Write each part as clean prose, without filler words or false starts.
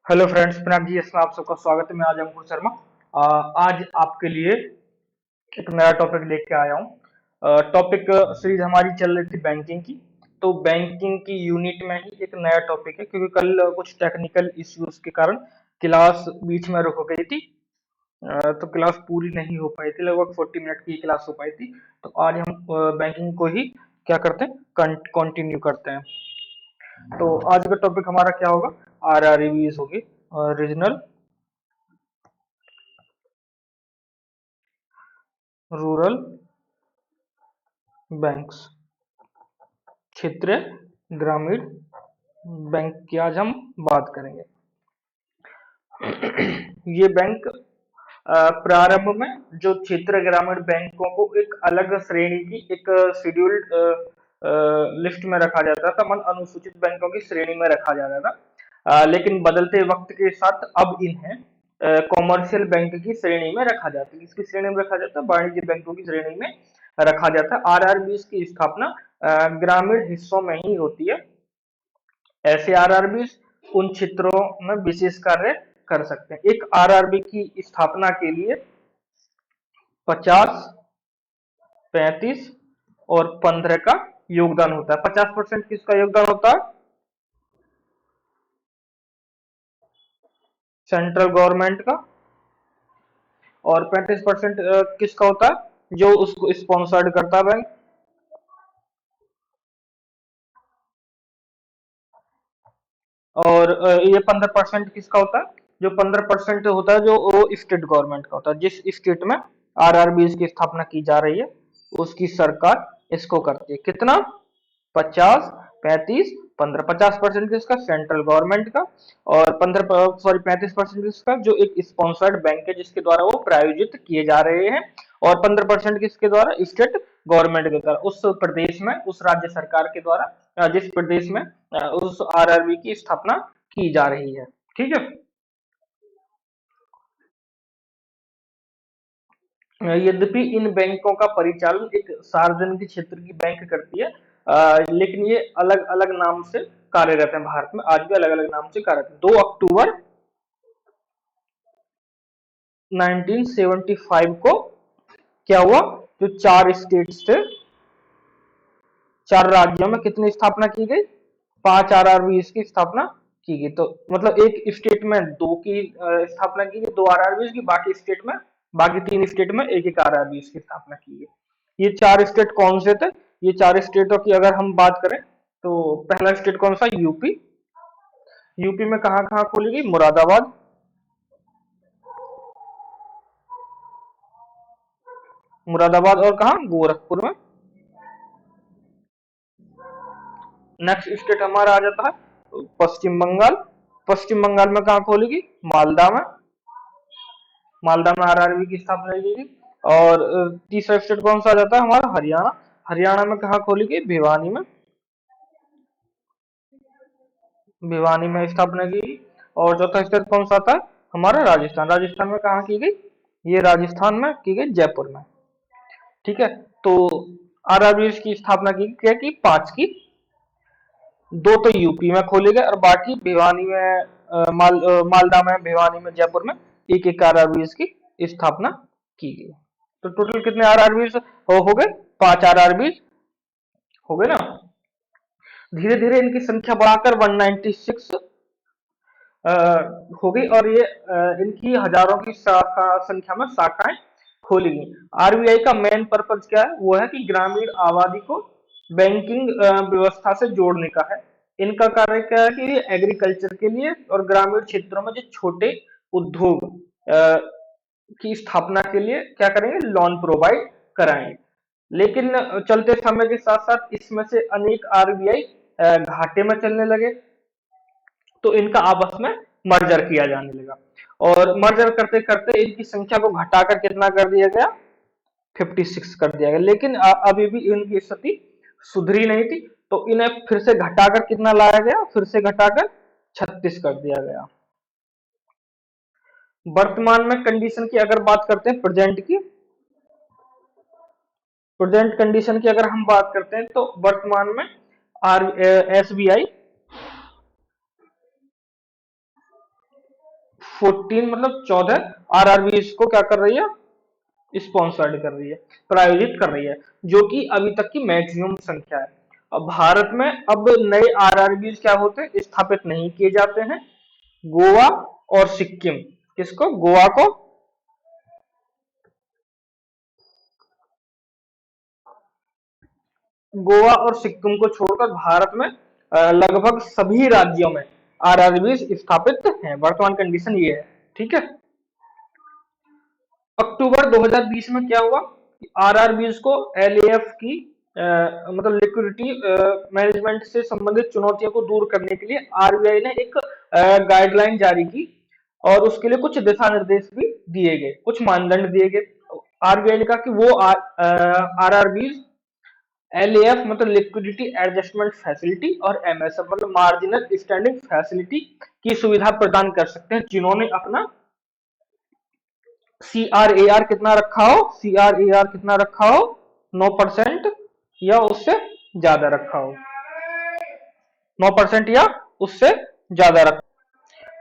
Hello friends, प्रणाम जी। इसमें आप सबका स्वागत है। मैं आज अंकुर शर्मा। आज आपके लिए एक नया टॉपिक लेके आया हूँ। टॉपिक सीरीज हमारी चल रही थी बैंकिंग की। तो बैंकिंग की यूनिट में ही एक नया टॉपिक है, क्योंकि कल कुछ टेक्निकल इश्यूज के कारण क्लास बीच में रुक गई थी। तो क्लास पूरी नहीं हो पाई थी, लगभग 40 मिनट की क्लास हो पाई थी। तो आज हम बैंकिंग को ही क्या करते हैं, कंटिन्यू करते हैं। तो आज का टॉपिक हमारा क्या होगा? RRBs होगी, रीजनल रूरल बैंक्स, क्षेत्रीय ग्रामीण बैंक की आज हम बात करेंगे। ये बैंक प्रारंभ में जो क्षेत्रीय ग्रामीण बैंकों को एक अलग श्रेणी की, एक शेड्यूल्ड लिस्ट में रखा जाता था, मतलब अनुसूचित बैंकों की श्रेणी में रखा जाता था। लेकिन बदलते वक्त के साथ अब इन्हें कॉमर्शियल बैंक की श्रेणी में रखा जाता है। इसकी श्रेणी में रखा जाता है, वाणिज्य बैंकों की श्रेणी में रखा जाता है। RRBs की स्थापना ग्रामीण हिस्सों में ही होती है। ऐसे RRBs उन क्षेत्रों में विशेष कार्य कर सकते हैं। एक RRB की स्थापना के लिए 50, 35 और 15 का योगदान होता है। 50% किसका योगदान होता है? सेंट्रल गवर्नमेंट का। और 35% किसका होता है? जो उसको स्पॉन्सर्ड करता है बैंक। और ये 15% किसका होता है? जो 15% होता है, जो वो स्टेट गवर्नमेंट का होता है। जिस स्टेट में RRBs की स्थापना की जा रही है, उसकी सरकार इसको करती है। कितना? 50, 35, 15। 50% किसका? सेंट्रल गवर्नमेंट का। और 35% किसका? जो एक स्पॉन्सर्ड बैंक है, जिसके द्वारा वो प्रायोजित किए जा रहे हैं। और 15% किसके द्वारा? स्टेट गवर्नमेंट के द्वारा, उस प्रदेश में, उस राज्य सरकार के द्वारा, जिस प्रदेश में उस RRB की स्थापना की जा रही है। ठीक है। यद्यपि इन बैंकों का परिचालन एक सार्वजनिक क्षेत्र की बैंक करती है, लेकिन ये अलग अलग नाम से कार्यरत है। भारत में आज भी अलग अलग नाम से कार्यरत है। 2 अक्टूबर 1975 को क्या हुआ? जो 4 स्टेट्स थे, 4 राज्यों में कितनी स्थापना की गई? 5 RRBs की स्थापना की गई। तो मतलब एक स्टेट में दो की स्थापना की गई, 2 RRBs की। बाकी स्टेट में, बाकी 3 स्टेट में एक एक RRBs की स्थापना की गई। ये 4 स्टेट कौन से थे? ये 4 स्टेटों की अगर हम बात करें, तो पहला स्टेट कौन सा? यूपी। यूपी में कहाँ कहाँ खोली गई? मुरादाबाद। मुरादाबाद और कहाँ? गोरखपुर में। नेक्स्ट स्टेट हमारा आ जाता है पश्चिम बंगाल। पश्चिम बंगाल में कहाँ खोलेगी? मालदा में। मालदा में RRB की स्थापना की गई। और तीसरा स्टेट कौन सा आ जाता है हमारा? हरियाणा। हरियाणा में कहाँ खोली गई? भिवानी में। भिवानी में स्थापना की गई। और चौथा स्टेट कौन सा आता है हमारा? राजस्थान। राजस्थान में कहाँ की गई? ये राजस्थान में की गई, जयपुर में। ठीक है। तो RRB की स्थापना की क्या की? 5 की। दो तो यूपी में खोले गए, और बाकी भिवानी में, मालदा में, भिवानी में, जयपुर में एक एक RRB की स्थापना की गई। तो टोटल कितने RRB हो गए? 5 RRB हो गए ना। धीरे धीरे इनकी संख्या बढ़ाकर 196 हो गई, और ये इनकी हजारों की संख्या में शाखाएं खोली गई। RBI का मेन पर्पज क्या है? वो है कि ग्रामीण आबादी को बैंकिंग व्यवस्था से जोड़ने का है। इनका कार्य क्या है कि ये एग्रीकल्चर के लिए और ग्रामीण क्षेत्रों में जो छोटे उद्योग की स्थापना के लिए क्या करेंगे? लोन प्रोवाइड कराएंगे। लेकिन चलते समय के साथ साथ इसमें से अनेक RBI घाटे में चलने लगे, तो इनका आपस में मर्जर किया जाने लगा। और मर्जर करते करते इनकी संख्या को घटाकर कितना कर दिया गया? 56 कर दिया गया। लेकिन अभी भी इनकी स्थिति सुधरी नहीं थी, तो इन्हें फिर से घटाकर कितना लाया गया? फिर से घटाकर 36 कर दिया गया। वर्तमान में कंडीशन की अगर बात करते हैं, प्रेजेंट कंडीशन की अगर हम बात करते हैं, तो वर्तमान में आर SBI 14 मतलब 14 आरआरबी इसको क्या कर रही है, स्पॉन्सर्ड कर रही है, प्रायोजित कर रही है, जो कि अभी तक की मैक्सिमम संख्या है। अब भारत में अब नए आरआरबी क्या होते हैं, स्थापित नहीं किए जाते हैं। गोवा और सिक्किम, किसको, गोवा को, गोवा और सिक्किम को छोड़कर भारत में लगभग सभी राज्यों में आरआरबी स्थापित हैं। वर्तमान कंडीशन ये है। ठीक है। अक्टूबर 2020 में क्या हुआ, आरआरबीज को एलएएफ की मतलब लिक्विडिटी मैनेजमेंट से संबंधित चुनौतियों को दूर करने के लिए आरबीआई ने एक गाइडलाइन जारी की, और उसके लिए कुछ दिशा निर्देश भी दिए गए, कुछ मानदंड दिए गए। आरबीआई ने कहा कि वो आरआरबीज एलएएफ मतलब लिक्विडिटी एडजस्टमेंट फैसिलिटी और एमएसएफ मतलब मार्जिनल स्टैंडिंग फैसिलिटी की सुविधा प्रदान कर सकते हैं, जिन्होंने अपना सीआरएआर कितना रखा हो, सीआरएआर कितना रखा हो, 9% या उससे ज्यादा रखा हो, 9% या उससे ज्यादा रखा,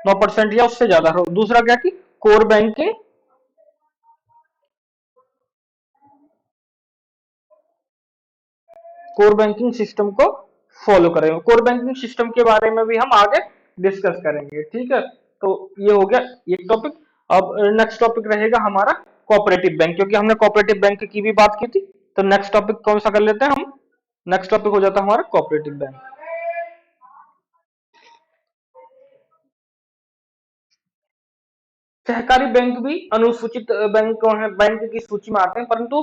9% या उससे ज्यादा हो। दूसरा क्या कि core banking, core banking system को फॉलो करेंगे। कोर बैंकिंग सिस्टम के बारे में भी हम आगे डिस्कस करेंगे। ठीक है। तो ये हो गया एक टॉपिक। अब नेक्स्ट टॉपिक रहेगा हमारा कोऑपरेटिव बैंक, क्योंकि हमने कोऑपरेटिव बैंक की भी बात की थी। तो नेक्स्ट टॉपिक कौन सा कर लेते हैं हम, नेक्स्ट टॉपिक हो जाता है हमारा कोऑपरेटिव बैंक। सहकारी बैंक भी अनुसूचित बैंकों है, बैंक की सूची में आते हैं, परंतु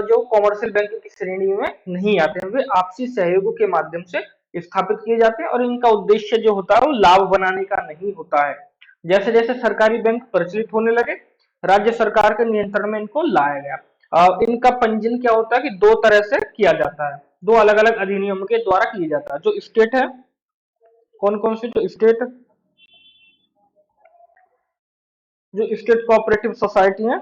जो कॉमर्शियल बैंक की श्रेणी में नहीं आते हैं। वे आपसी सहयोग के माध्यम से स्थापित किए जाते हैं, और इनका उद्देश्य जो होता है वो लाभ बनाने का नहीं होता है। जैसे जैसे सरकारी बैंक प्रचलित होने लगे, राज्य सरकार के नियंत्रण में इनको लाया गया। इनका पंजीयन क्या होता है कि दो तरह से किया जाता है, दो अलग अलग अधिनियम के द्वारा किया जाता है। जो स्टेट है, कौन कौन से, जो स्टेट, जो स्टेट कोऑपरेटिव सोसाइटी है,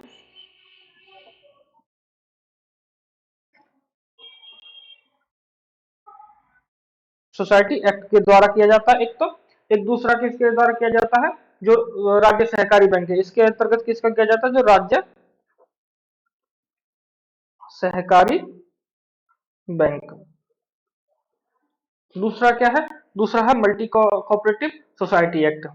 सोसाइटी एक्ट के द्वारा किया जाता है एक तो। एक दूसरा किसके द्वारा किया जाता है, जो राज्य सहकारी बैंक है, इसके अंतर्गत किसका किया जाता है, जो राज्य सहकारी बैंक। दूसरा क्या है, दूसरा है मल्टी कोऑपरेटिव सोसाइटी एक्ट।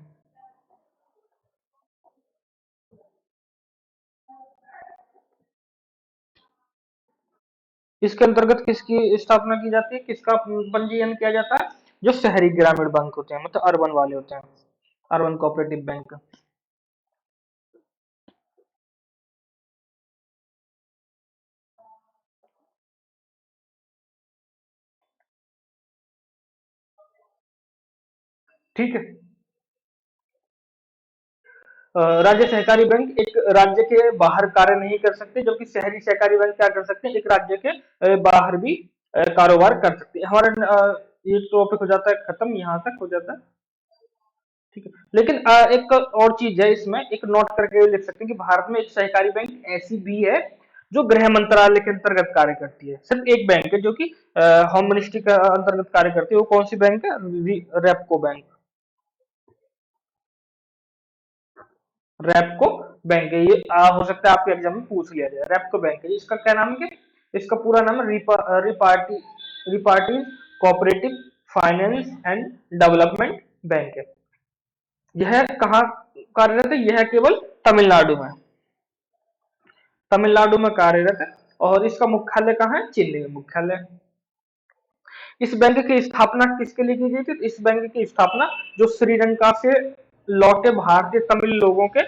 इसके अंतर्गत किसकी स्थापना की जाती है, किसका पंजीयन किया जाता है, जो शहरी ग्रामीण बैंक होते हैं, मतलब अर्बन वाले होते हैं, अर्बन कोऑपरेटिव बैंक। ठीक है। राज्य सहकारी बैंक एक राज्य के बाहर कार्य नहीं कर सकते, जबकि शहरी सहकारी बैंक क्या कर सकते हैं, एक राज्य के बाहर भी कारोबार कर सकते हैं। हमारा ये टॉपिक हो जाता है खत्म, यहाँ तक हो जाता है। ठीक है। लेकिन एक और चीज है इसमें, एक नोट करके लिख सकते हैं कि भारत में एक सहकारी बैंक ऐसी भी है जो गृह मंत्रालय के अंतर्गत कार्य करती है। सिर्फ एक बैंक है जो कि होम मिनिस्ट्री के अंतर्गत कार्य करती है। वो कौन सी बैंक है, रेपको बैंक। रेपको बैंक है ये, हो सकता है आपके एग्जाम में पूछ लिया जाए। रेपको बैंक है, इसका क्या नाम है, इसका पूरा नाम है रिपार्टी रिपार्टीज cooperative finance and development bank है। यह कहाँ कार्यरत है, यह केवल तमिलनाडु में, तमिलनाडु में कार्यरत है। और इसका मुख्यालय कहाँ है, चेन्नई में मुख्यालय। इस बैंक की स्थापना किसके लिए की गई थी, इस बैंक की स्थापना जो श्रीलंका से लौटे भारतीय तमिल लोगों के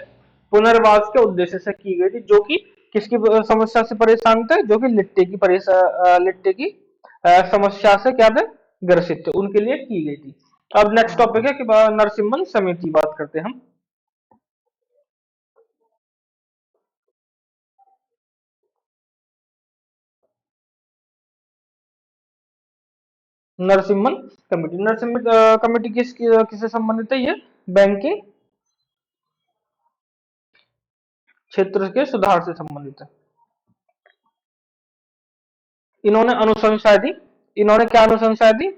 पुनर्वास के उद्देश्य से की गई थी, जो कि किसकी समस्या से परेशान थे, जो कि लिट्टे की समस्या से क्या थे, ग्रसित थे, उनके लिए की गई थी। अब नेक्स्ट टॉपिक है कि नरसिम्हन समिति बात करते हैं हम। नरसिम्हन कमेटी, नरसिम्हन कमेटी किससे संबंधित है, ये बैंकिंग क्षेत्र के सुधार से संबंधित है। इन्होंने अनुशंसा दी, इन्होंने क्या अनुशंसा दी,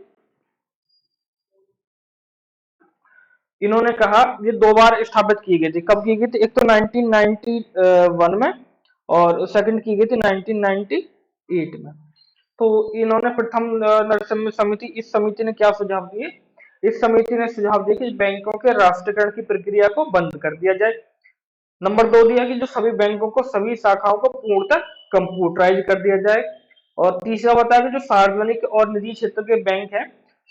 इन्होंने कहा, ये दो बार स्थापित की गई थी। कब की गई थी? एक तो 1991 में, और सेकंड की गई थी 1998 में। तो इन्होंने प्रथम नरसिम्हा समिति, इस समिति ने क्या सुझाव दिए? इस समिति ने सुझाव दिया कि बैंकों के राष्ट्रीयकरण की प्रक्रिया को बंद कर दिया जाए। नंबर दो दिया कि जो सभी बैंकों को, सभी शाखाओं को पूर्णतः कंप्यूटराइज कर दिया जाए। और तीसरा बताया कि जो सार्वजनिक और निजी क्षेत्र के बैंक हैं,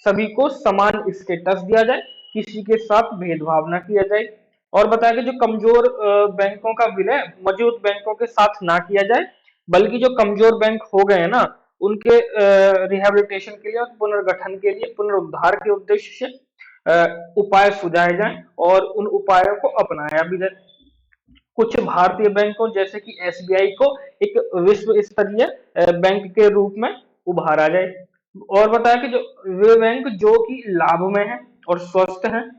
सभी को समान स्टेटस दिया जाए, किसी के साथ भेदभाव न किया जाए। और बताया कि जो कमजोर बैंकों का विलय मौजूद बैंकों के साथ ना किया जाए, बल्कि जो कमजोर बैंक हो गए हैं ना, उनके रिहेबिलिटेशन के लिए और पुनर्गठन के लिए, पुनरुद्धार के उद्देश्य से उपाय सुझाए जाएं और उन उपायों को अपनाया भी जाए। कुछ भारतीय बैंकों जैसे कि एसबीआई को एक विश्व स्तरीय बैंक के रूप में उभारा जाए। और बताया कि जो वे बैंक जो कि लाभ में है और स्वस्थ हैं,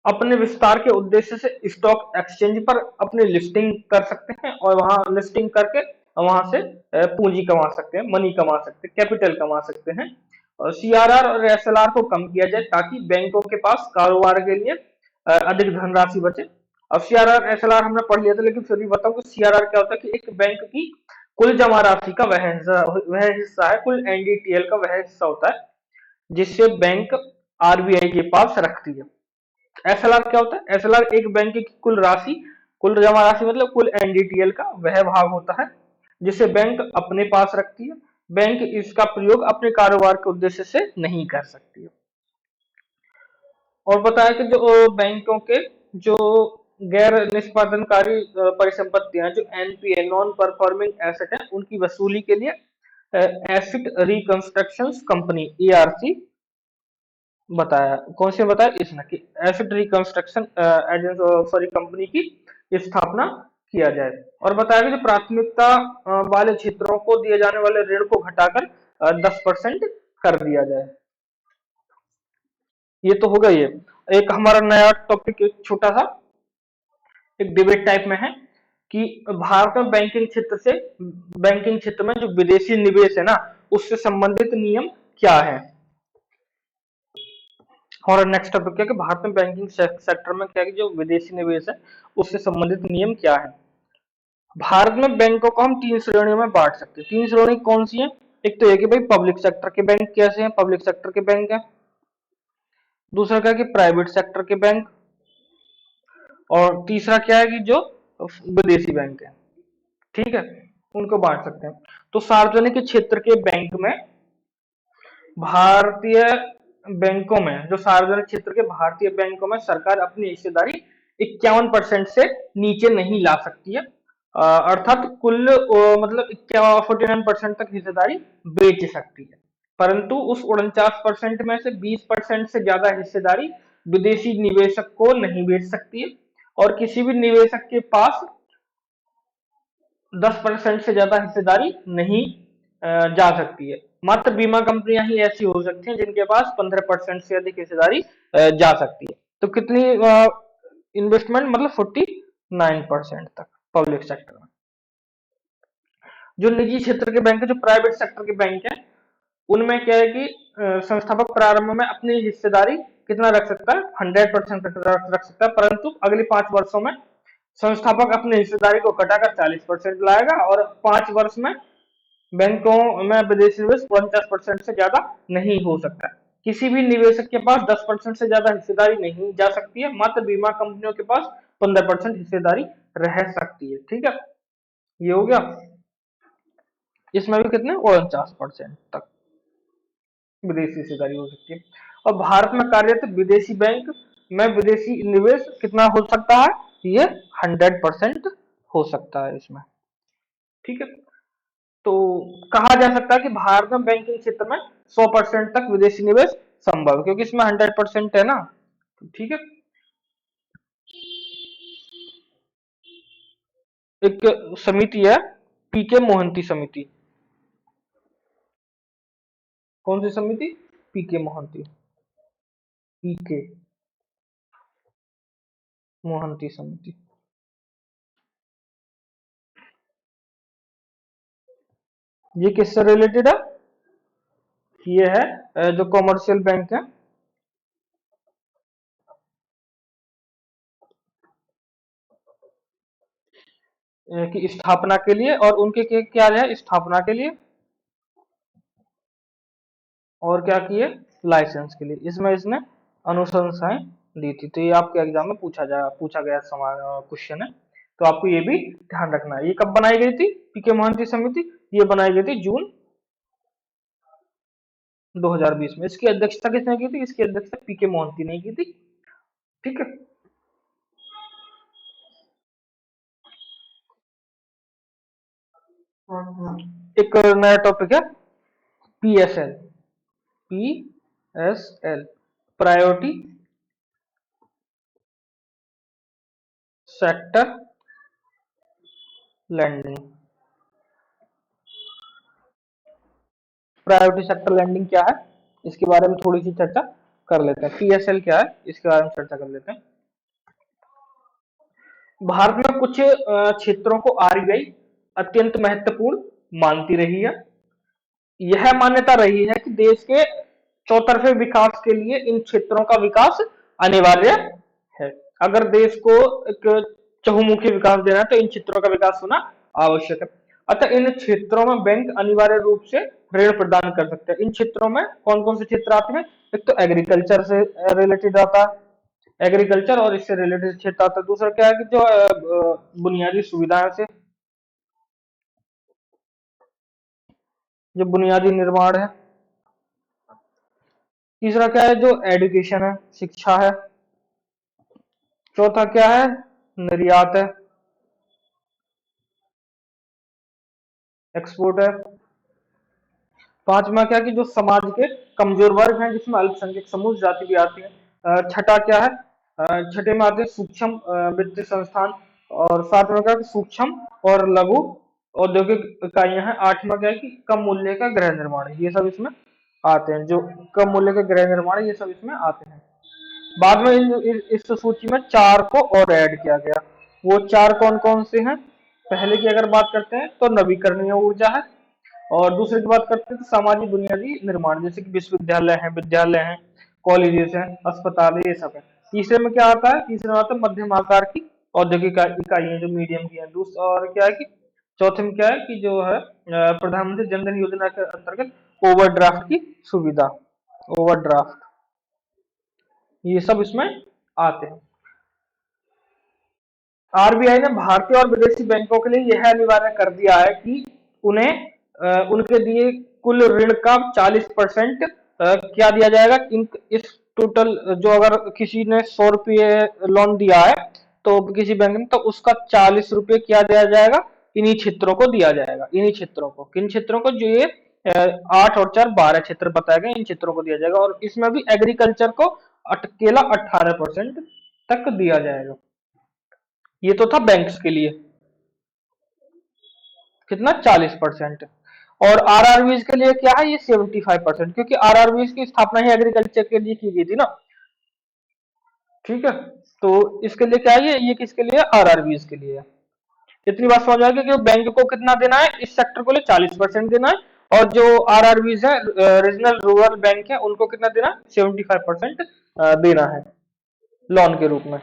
अपने विस्तार के उद्देश्य से स्टॉक एक्सचेंज पर अपनी लिस्टिंग कर सकते हैं, और वहां लिस्टिंग करके वहां से पूंजी कमा सकते हैं, मनी कमा सकते हैं, कैपिटल कमा सकते हैं। और सीआरआर और एसएलआर को कम किया जाए ताकि बैंकों के पास कारोबार के लिए अधिक धनराशि बचे। अब सीआरआर एसएलआर हमने पढ़ लिया था, लेकिन फिर भी बताऊं कि सीआरआर क्या होता है कि एक बैंक की कुल जमा राशि का वह हिस्सा है, कुल एनडीटीएल का वह हिस्सा होता है जिससे बैंक आरबीआई के पास रखती है। एसएलआर क्या होता है? एसएलआर एक बैंक की कुल राशि, कुल जमा राशि मतलब कुल एनडीटीएल का वह भाग होता है जिसे बैंक अपने पास रखती है। बैंक इसका प्रयोग अपने कारोबार के उद्देश्य से नहीं कर सकती है। और बताया कि जो बैंकों के जो गैर निष्पादनकारी परिसंपत्तियां, जो एनपीए, नॉन परफॉर्मिंग एसेट है, उनकी वसूली के लिए एसिड रिकंस्ट्रक्शन कंपनी एआरसी बताया। कौन से बताया? इसने कि एसिड रिकंस्ट्रक्शन सॉरी कंपनी की स्थापना किया जाए। और बताया कि जो प्राथमिकता वाले क्षेत्रों को दिए जाने वाले ऋण को घटाकर 10% कर दिया जाए। ये तो होगा। ये एक हमारा नया टॉपिक, एक छोटा सा एक डिबेट टाइप में है कि भारत में बैंकिंग क्षेत्र में जो विदेशी निवेश है ना, उससे संबंधित नियम क्या है। और नेक्स्ट टॉपिक क्या है कि भारत में बैंकिंग सेक्टर में क्या है कि जो विदेशी निवेश है उससे संबंधित नियम क्या है। भारत में बैंकों को हम तीन श्रेणियों में बांट सकते हैं। तीन श्रेणी कौन सी है? एक तो ये कि भाई पब्लिक सेक्टर के बैंक कैसे हैं, पब्लिक सेक्टर के बैंक है। दूसरा क्या है कि प्राइवेट सेक्टर के बैंक। और तीसरा क्या है कि जो विदेशी बैंक है। ठीक है, उनको बांट सकते हैं। तो सार्वजनिक क्षेत्र के बैंक में, भारतीय बैंकों में, जो सार्वजनिक क्षेत्र के भारतीय बैंकों में सरकार अपनी हिस्सेदारी 51% से नीचे नहीं ला सकती है। अर्थात कुल मतलब 49% तक हिस्सेदारी बेच सकती है। परंतु उस 49% में से 20% से ज्यादा हिस्सेदारी विदेशी निवेशक को नहीं बेच सकती है। और किसी भी निवेशक के पास 10% से ज्यादा हिस्सेदारी नहीं जा सकती है। मात्र बीमा कंपनियां ही ऐसी हो सकती हैं जिनके पास 15% से अधिक हिस्सेदारी जा सकती है। तो कितनी इन्वेस्टमेंट? मतलब 49% तक पब्लिक सेक्टर में। जो निजी क्षेत्र के बैंक है, जो प्राइवेट सेक्टर के बैंक है, उनमें क्या है कि संस्थापक प्रारंभ में अपनी हिस्सेदारी कितना रख सकता है? 100% रख सकता है। परंतु अगले 5 वर्षों में संस्थापक अपनी हिस्सेदारी को घटाकर 40% लाएगा, और 5 वर्ष में बैंकों में विदेशी निवेश 49% से ज्यादा नहीं हो सकता। किसी भी निवेशक के पास 10% से ज्यादा हिस्सेदारी नहीं जा सकती है। मात्र बीमा कंपनियों के पास 15% हिस्सेदारी रह सकती है। ठीक है, ये हो गया। इसमें भी कितने? 49% तक विदेशी हिस्सेदारी हो सकती है। और भारत में कार्यरत विदेशी बैंक में विदेशी निवेश कितना हो सकता है? ये 100% हो सकता है इसमें। ठीक है, तो कहा जा सकता है कि भारत में बैंकिंग क्षेत्र में 100% तक विदेशी निवेश संभव है, क्योंकि इसमें 100% है ना। ठीक है, एक समिति है, पीके मोहंती समिति। कौन सी समिति? पीके मोहंती, पीके मोहंती समिति। ये किससे रिलेटेड है? ये है जो कॉमर्शियल बैंक है, की स्थापना के लिए, और उनके क्या है, स्थापना के लिए, और क्या किए, लाइसेंस के लिए। इसमें इसने अनुशंसाएं दी थी। तो ये आपके एग्जाम में पूछा गया सवाल, क्वेश्चन है। तो आपको ये भी ध्यान रखना है। ये कब बनाई गई थी पीके मोहंती समिति? ये बनाई गई थी जून 2020 में। इसकी अध्यक्षता किसने की थी? इसकी अध्यक्षता पीके मोहंती ने की थी। ठीक है। एक नया टॉपिक है, PSL. PSL, priority sector landing. Priority sector landing क्या है, इसके बारे में थोड़ी सी चर्चा कर लेते हैं। पीएसएल क्या है, इसके बारे में चर्चा कर लेते हैं। भारत में कुछ क्षेत्रों को आरबीआई अत्यंत महत्वपूर्ण मानती रही है। यह मान्यता रही है कि देश के चौतरफे विकास के लिए इन क्षेत्रों का विकास अनिवार्य है। अगर देश को एक चहुमुखी विकास देना है तो इन क्षेत्रों का विकास होना आवश्यक है। अतः इन क्षेत्रों में बैंक अनिवार्य रूप से ऋण प्रदान कर सकते हैं। इन क्षेत्रों में कौन कौन से क्षेत्र आते हैं? एक तो एग्रीकल्चर से रिलेटेड आता है, एग्रीकल्चर और इससे रिलेटेड क्षेत्र आता है। दूसरा क्या है कि जो बुनियादी सुविधाएं से, जो बुनियादी निर्माण है। तीसरा क्या है? जो एजुकेशन है, शिक्षा है। चौथा क्या है? निर्यात है, एक्सपोर्ट है। पांचवा क्या, कि जो समाज के कमजोर वर्ग हैं, जिसमें अल्पसंख्यक समूह जाति भी आती है। छठा क्या है? छठे में आते हैं सूक्ष्म वित्तीय संस्थान। और सातवां क्या, कि सूक्ष्म और लघु औद्योगिक इकाइयां हैं। आठवां क्या है, कि कम मूल्य का गृह निर्माण है। ये सब इसमें आते हैं। जो कम मूल्य का गृह निर्माण है, ये सब इसमें आते हैं। बाद में इस सूची में चार को और ऐड किया गया। वो चार कौन कौन से हैं? पहले की अगर बात करते हैं तो नवीकरणीय ऊर्जा है। और दूसरे की बात करते हैं तो सामाजिक बुनियादी निर्माण, जैसे कि विद्यालय हैं, कॉलेजेस हैं, अस्पताल है, ये सब है। तीसरे में क्या आता है? तीसरे में आता है मध्यम आकार की औद्योगिक इकाइयां, जो मीडियम की है। दूसरा और क्या है कि चौथे में क्या है, कि जो है प्रधानमंत्री जन धन योजना के अंतर्गत ओवरड्राफ्ट की सुविधा, ओवरड्राफ्ट, ये सब इसमें आते हैं। आरबीआई ने भारतीय और विदेशी बैंकों के लिए यह अनिवार्य कर दिया है कि उन्हें उनके दिए कुल ऋण का 40% क्या दिया जाएगा? इस टोटल, जो अगर किसी ने 100 रुपये लोन दिया है तो किसी बैंक ने, तो उसका 40 रुपये क्या दिया जाएगा? इन्हीं क्षेत्रों को दिया जाएगा। इन्हीं क्षेत्रों को, किन क्षेत्रों को? जो ये 8 और 4 12 क्षेत्र बताए गए, इन क्षेत्रों को दिया जाएगा। और इसमें भी एग्रीकल्चर को अकेला 18% तक दिया जाएगा। ये तो था बैंक्स के लिए, कितना? 40%। और आरआरबीज के लिए क्या है? ये 75%, क्योंकि आरआरबीज की स्थापना ही एग्रीकल्चर के लिए की गई थी ना। ठीक है। तो इसके लिए क्या है? ये किसके लिए? आरआरबीज के लिए है। इतनी बात समझ आ गई कि बैंक को कितना देना है? इस सेक्टर को लिए 40% देना है। और जो आरआरबीज है, रीजनल रूरल बैंक है, उनको कितना देना है? 75% देना है लोन के रूप में।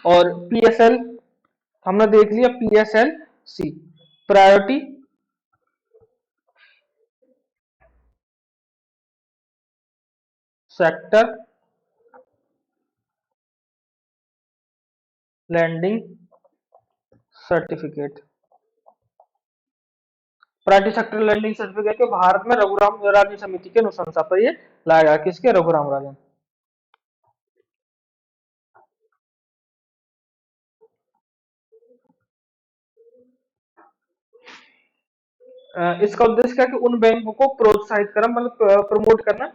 और पीएसएल हमने देख लिया। PSL C, priority sector lending certificate. Priority sector lending certificate के भारत में रघुराम राजन समिति के अनुशंसा पर ये लाया गया। किसके? रघुराम राजन। इसका उद्देश्य क्या है? कि उन बैंकों को प्रोत्साहित करना, मतलब प्रमोट करना,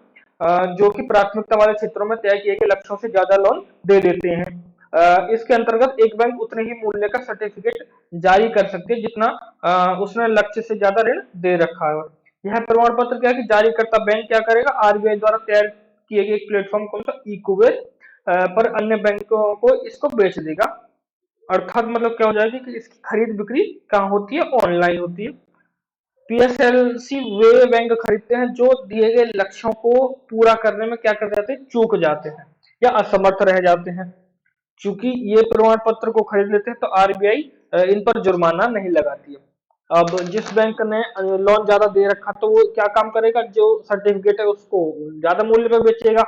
जो कि प्राथमिकता वाले क्षेत्रों में तय किए गए लक्ष्यों से ज्यादा लोन दे देते हैं। इसके अंतर्गत एक बैंक उतने ही मूल्य का सर्टिफिकेट जारी कर सकते हैं जितना उसने लक्ष्य से ज्यादा ऋण दे रखा है। यह प्रमाण पत्र क्या है? कि जारीकर्ता बैंक क्या करेगा? आरबीआई द्वारा तैयार किए गए एक प्लेटफॉर्म कौन सा? इकोवेर पर अन्य बैंकों को इसको बेच देगा। अर्थात मतलब क्या हो जाएगा कि इसकी खरीद बिक्री कहाँ होती है? ऑनलाइन होती है। पीएसएलसी वे बैंक खरीदते हैं जो दिए गए लक्ष्यों को पूरा करने में क्या कर जाते हैं? चूक जाते हैं या असमर्थ रह जाते हैं। चूंकि ये प्रमाण पत्र को खरीद लेते हैं तो आरबीआई इन पर जुर्माना नहीं लगाती है। अब जिस बैंक ने लोन ज्यादा दे रखा तो वो क्या काम करेगा, जो सर्टिफिकेट है उसको ज्यादा मूल्य पे बेचेगा।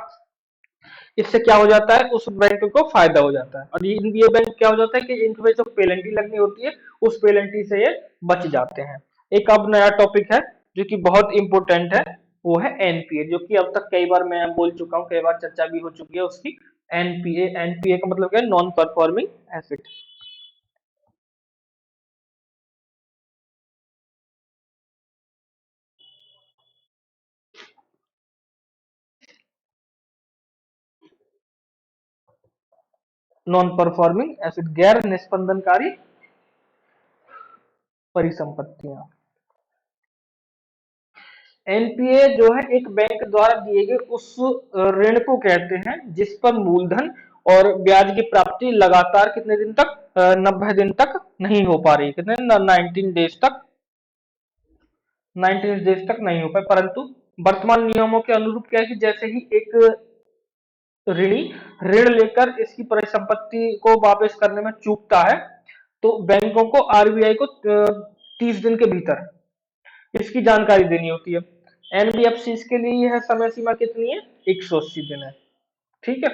इससे क्या हो जाता है, उस बैंक को फायदा हो जाता है, और ये बैंक क्या हो जाता है कि इनके जो पेनल्टी लगनी होती है उस पेनल्टी से ये बच जाते हैं। एक अब नया टॉपिक है जो कि बहुत इंपॉर्टेंट है, वो है एनपीए, जो कि अब तक कई बार मैं बोल चुका हूँ, कई बार चर्चा भी हो चुकी है उसकी। एनपीए, एनपीए का मतलब क्या है, non performing asset. Non performing asset, गैर निस्पंदनकारी परिसंपत्तियां। एनपीए जो है एक बैंक द्वारा दिए गए उस ऋण को कहते हैं जिस पर मूलधन और ब्याज की प्राप्ति लगातार कितने दिन तक, 90 दिन तक नहीं हो पा रही, कितने 19 डेज तक, 19 डेज तक नहीं हो पाए, परंतु वर्तमान नियमों के अनुरूप क्या है कि जैसे ही एक ऋणी ऋण लेकर इसकी परिसंपत्ति को वापस करने में चूकता है तो बैंकों को, आरबीआई को 30 दिन के भीतर इसकी जानकारी देनी होती है। एनबीएफसी के लिए यह समय सीमा कितनी है, 180 दिन है। ठीक है,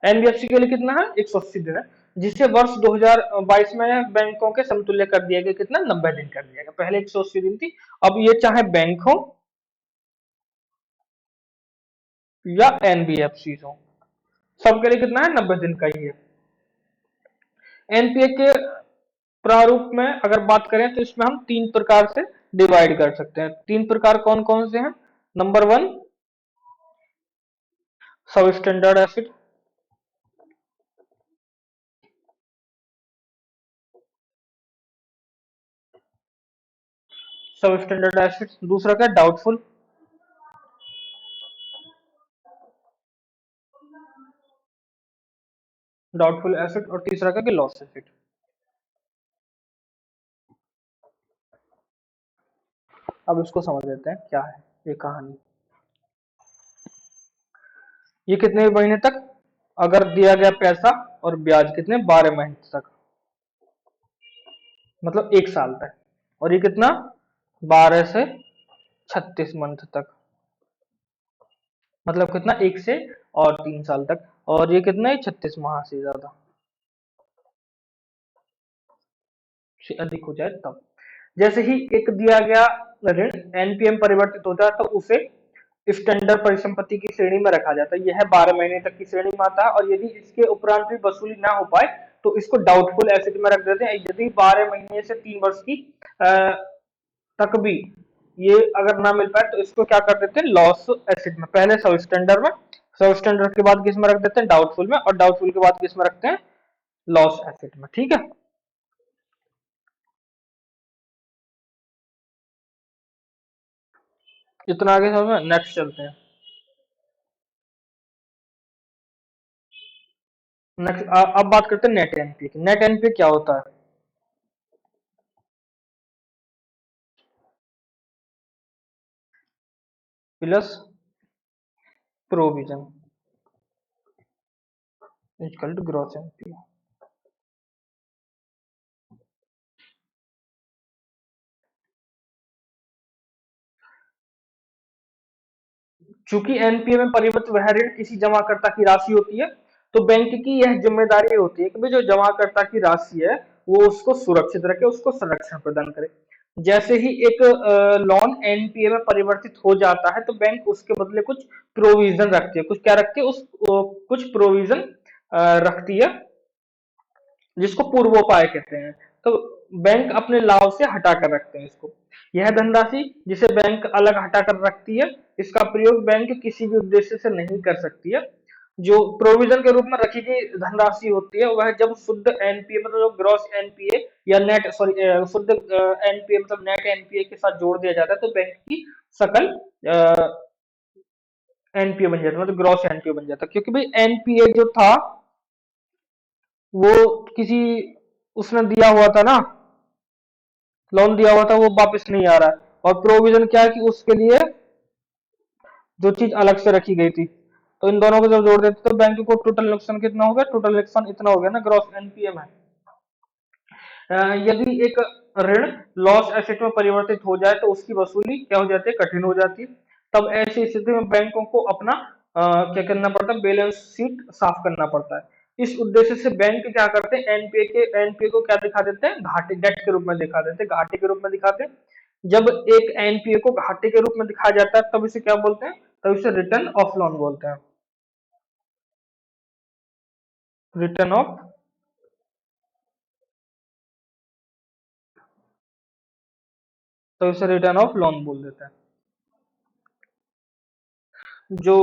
एनबीएफसी के लिए कितना है, 180 दिन है, जिसे वर्ष 2022 में बैंकों के समतुल्य कर दिया गया, कितना, 90 दिन कर दिया गया। पहले 180 दिन थी, अब ये चाहे बैंक हो या एनबीएफसी हो, सबके लिए कितना है, 90 दिन का ही है। एनपीए के प्रारूप में अगर बात करें तो इसमें हम 3 प्रकार से डिवाइड कर सकते हैं। 3 प्रकार कौन कौन से हैं? नंबर 1, सब स्टैंडर्ड एसिड। सब स्टैंडर्ड एसिड। दूसरा क्या, डाउटफुल। Doubtful acid. और तीसरा क्या कि लॉस एसिड। अब इसको समझ लेते हैं क्या है ये कहानी। ये कितने महीने तक, अगर दिया गया पैसा और ब्याज कितने, 12 महीने तक, मतलब 1 साल तक। और ये कितना, 12 से 36 मंथ तक, मतलब कितना, 1 से और 3 साल तक। और ये कितना है, 36 माह से ज्यादा से अधिक हो जाए तब। जैसे ही एक दिया गया ऋण एनपीएम परिवर्तित होता है तो उसे स्टैंडर्ड परिसंपत्ति की श्रेणी में रखा जाता है, यह 12 महीने तक की श्रेणी में आता है। और यदि इसके उपरांत भी वसूली ना हो पाए तो इसको डाउटफुल एसेट में रख देते हैं। यदि 12 महीने से 3 वर्ष की तक भी ये अगर ना मिल पाए तो इसको क्या कर देते हैं, लॉस एसेट में, पहले सब स्टैंडर्ड में, सब स्टैंडर्ड के बाद किस में रख देते हैं, डाउटफुल में, और डाउटफुल के बाद किस में रखते हैं, लॉस एसेट में। ठीक है, इतना आगे समझ में, नेक्स्ट चलते हैं। नेक्स्ट अब बात करते हैं नेट एनपीए की। नेट एनपीए क्या होता है, plus provision equal to gross NPA. चूंकि एनपीए में परिवर्तित वह ऋण किसी जमाकर्ता की राशि होती है तो बैंक की यह जिम्मेदारी होती है कि भाई जो जमाकर्ता की राशि है वो उसको सुरक्षित रखे, उसको संरक्षण प्रदान करे। जैसे ही एक लोन एनपीए में परिवर्तित हो जाता है तो बैंक उसके बदले कुछ प्रोविजन रखती है। कुछ क्या रखती है, कुछ प्रोविजन रखती है जिसको पूर्वोपाय कहते हैं। तो बैंक अपने लाभ से हटा कर रखते हैं इसको। यह धनराशि जिसे बैंक अलग हटा कर रखती है, इसका प्रयोग बैंक किसी भी उद्देश्य से नहीं कर सकती है। जो प्रोविजन के रूप में रखी गई धनराशि होती है वह जब शुद्ध एनपीए मतलब ग्रॉस एनपीए या नेट सॉरी शुद्ध एनपीए मतलब नेट एनपीए के साथ जोड़ दिया जाता है तो बैंक की सकल एनपीए बन जाता है, मतलब ग्रॉस एनपीए बन जाता है। क्योंकि भाई एनपीए जो था वो किसी, उसने दिया हुआ था ना, लोन दिया हुआ था वो वापस नहीं आ रहा है। और प्रोविजन क्या है कि उसके लिए जो चीज अलग से रखी गई थी तो इन दोनों को जब जोड़ देते तो बैंक को टोटल नुकसान कितना हो गया, टोटल नुकसान इतना हो गया ना, ग्रॉस एनपीए में। यदि एक ऋण लॉस एसेट में परिवर्तित हो जाए तो उसकी वसूली क्या हो जाती है, कठिन हो जाती है। तब ऐसी स्थिति में बैंकों को अपना क्या करना पड़ता है, बैलेंस शीट साफ करना पड़ता है। इस उद्देश्य से बैंक क्या करते हैं, एनपीए को क्या दिखा देते हैं, घाटे, डेट के रूप में दिखा देते हैं, घाटे के रूप में दिखाते हैं। जब एक एनपीए को घाटे के रूप में दिखाया जाता है तब इसे क्या बोलते हैं, तब इसे रिटर्न ऑफ लोन बोलते हैं, रिटर्न ऑफ, तो इसे रिटर्न ऑफ लोन बोल देते हैं। जो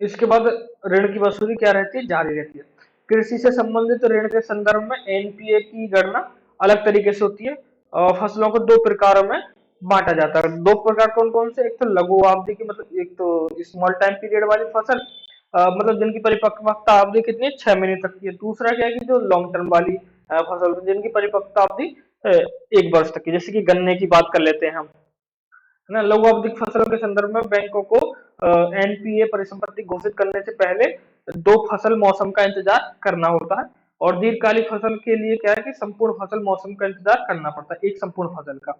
इसके बाद ऋण की वसूली क्या रहती है, जारी रहती है। कृषि से संबंधित ऋण के संदर्भ में एनपीए की गणना अलग तरीके से होती है। फसलों को दो प्रकारों में बांटा जाता है। दो प्रकार कौन कौन से, एक तो लघु अवधि की, मतलब एक तो स्मॉल टाइम पीरियड वाली फसल, मतलब जिनकी परिपक्वता अवधि कितनी है, 6 महीने तक की है। दूसरा क्या है कि जो लॉन्ग टर्म वाली फसल जिनकी परिपक्वता अवधि 1 वर्ष तक की, जैसे कि गन्ने की बात कर लेते हैं हम, है ना। लघु अवधि फसलों के संदर्भ में बैंकों को एनपीए परिसंपत्ति घोषित करने से पहले 2 फसल मौसम का इंतजार करना होता है। और दीर्घकालिक फसल के लिए क्या है कि संपूर्ण फसल मौसम का इंतजार करना पड़ता है, एक संपूर्ण फसल का।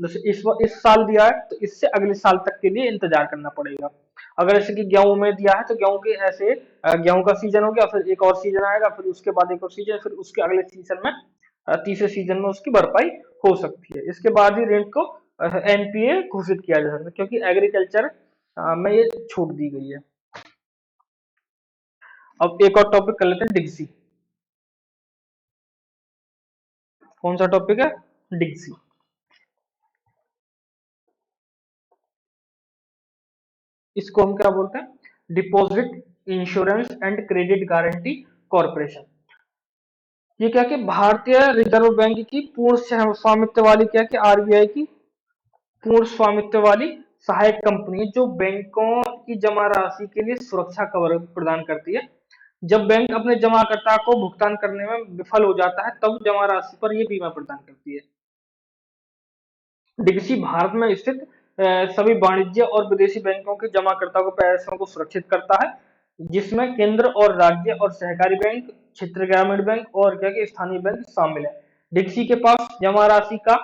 जैसे इस साल दिया है तो इससे अगले साल तक के लिए इंतजार करना पड़ेगा। अगर जैसे कि गेहूं में दिया है तो गेहूं के ऐसे गेहूं का सीजन हो गया, फिर एक और सीजन आएगा, फिर उसके बाद एक और सीजन, फिर उसके अगले सीजन में तीसरे सीजन में उसकी भरपाई हो सकती है। इसके बाद ही ऋण को एनपीए घोषित किया जा सकता है, क्योंकि एग्रीकल्चर में ये छूट दी गई है। अब एक और टॉपिक कर लेते हैं, डिग्सी। कौन सा टॉपिक है, डिग्सी। इसको हम क्या बोलते हैं, deposit insurance and credit guarantee corporation. ये क्या कि भारतीय रिजर्व बैंक की पूर्ण स्वामित्व वाली, क्या कि आरबीआई की पूर्ण स्वामित्व वाली सहायक कंपनी है, जो बैंकों की जमा राशि के लिए सुरक्षा कवर प्रदान करती है। जब बैंक अपने जमाकर्ता को भुगतान करने में विफल हो जाता है तब जमा राशि पर यह बीमा प्रदान करती है। डिक्सी भारत में स्थित सभी वाणिज्य और विदेशी बैंकों के जमाकर्ता को पैसों को सुरक्षित करता है, जिसमें केंद्र और राज्य और सहकारी बैंक, क्षेत्र ग्रामीण बैंक और क्या कि स्थानीय बैंक शामिल है। डिक्सी के पास जमा राशि का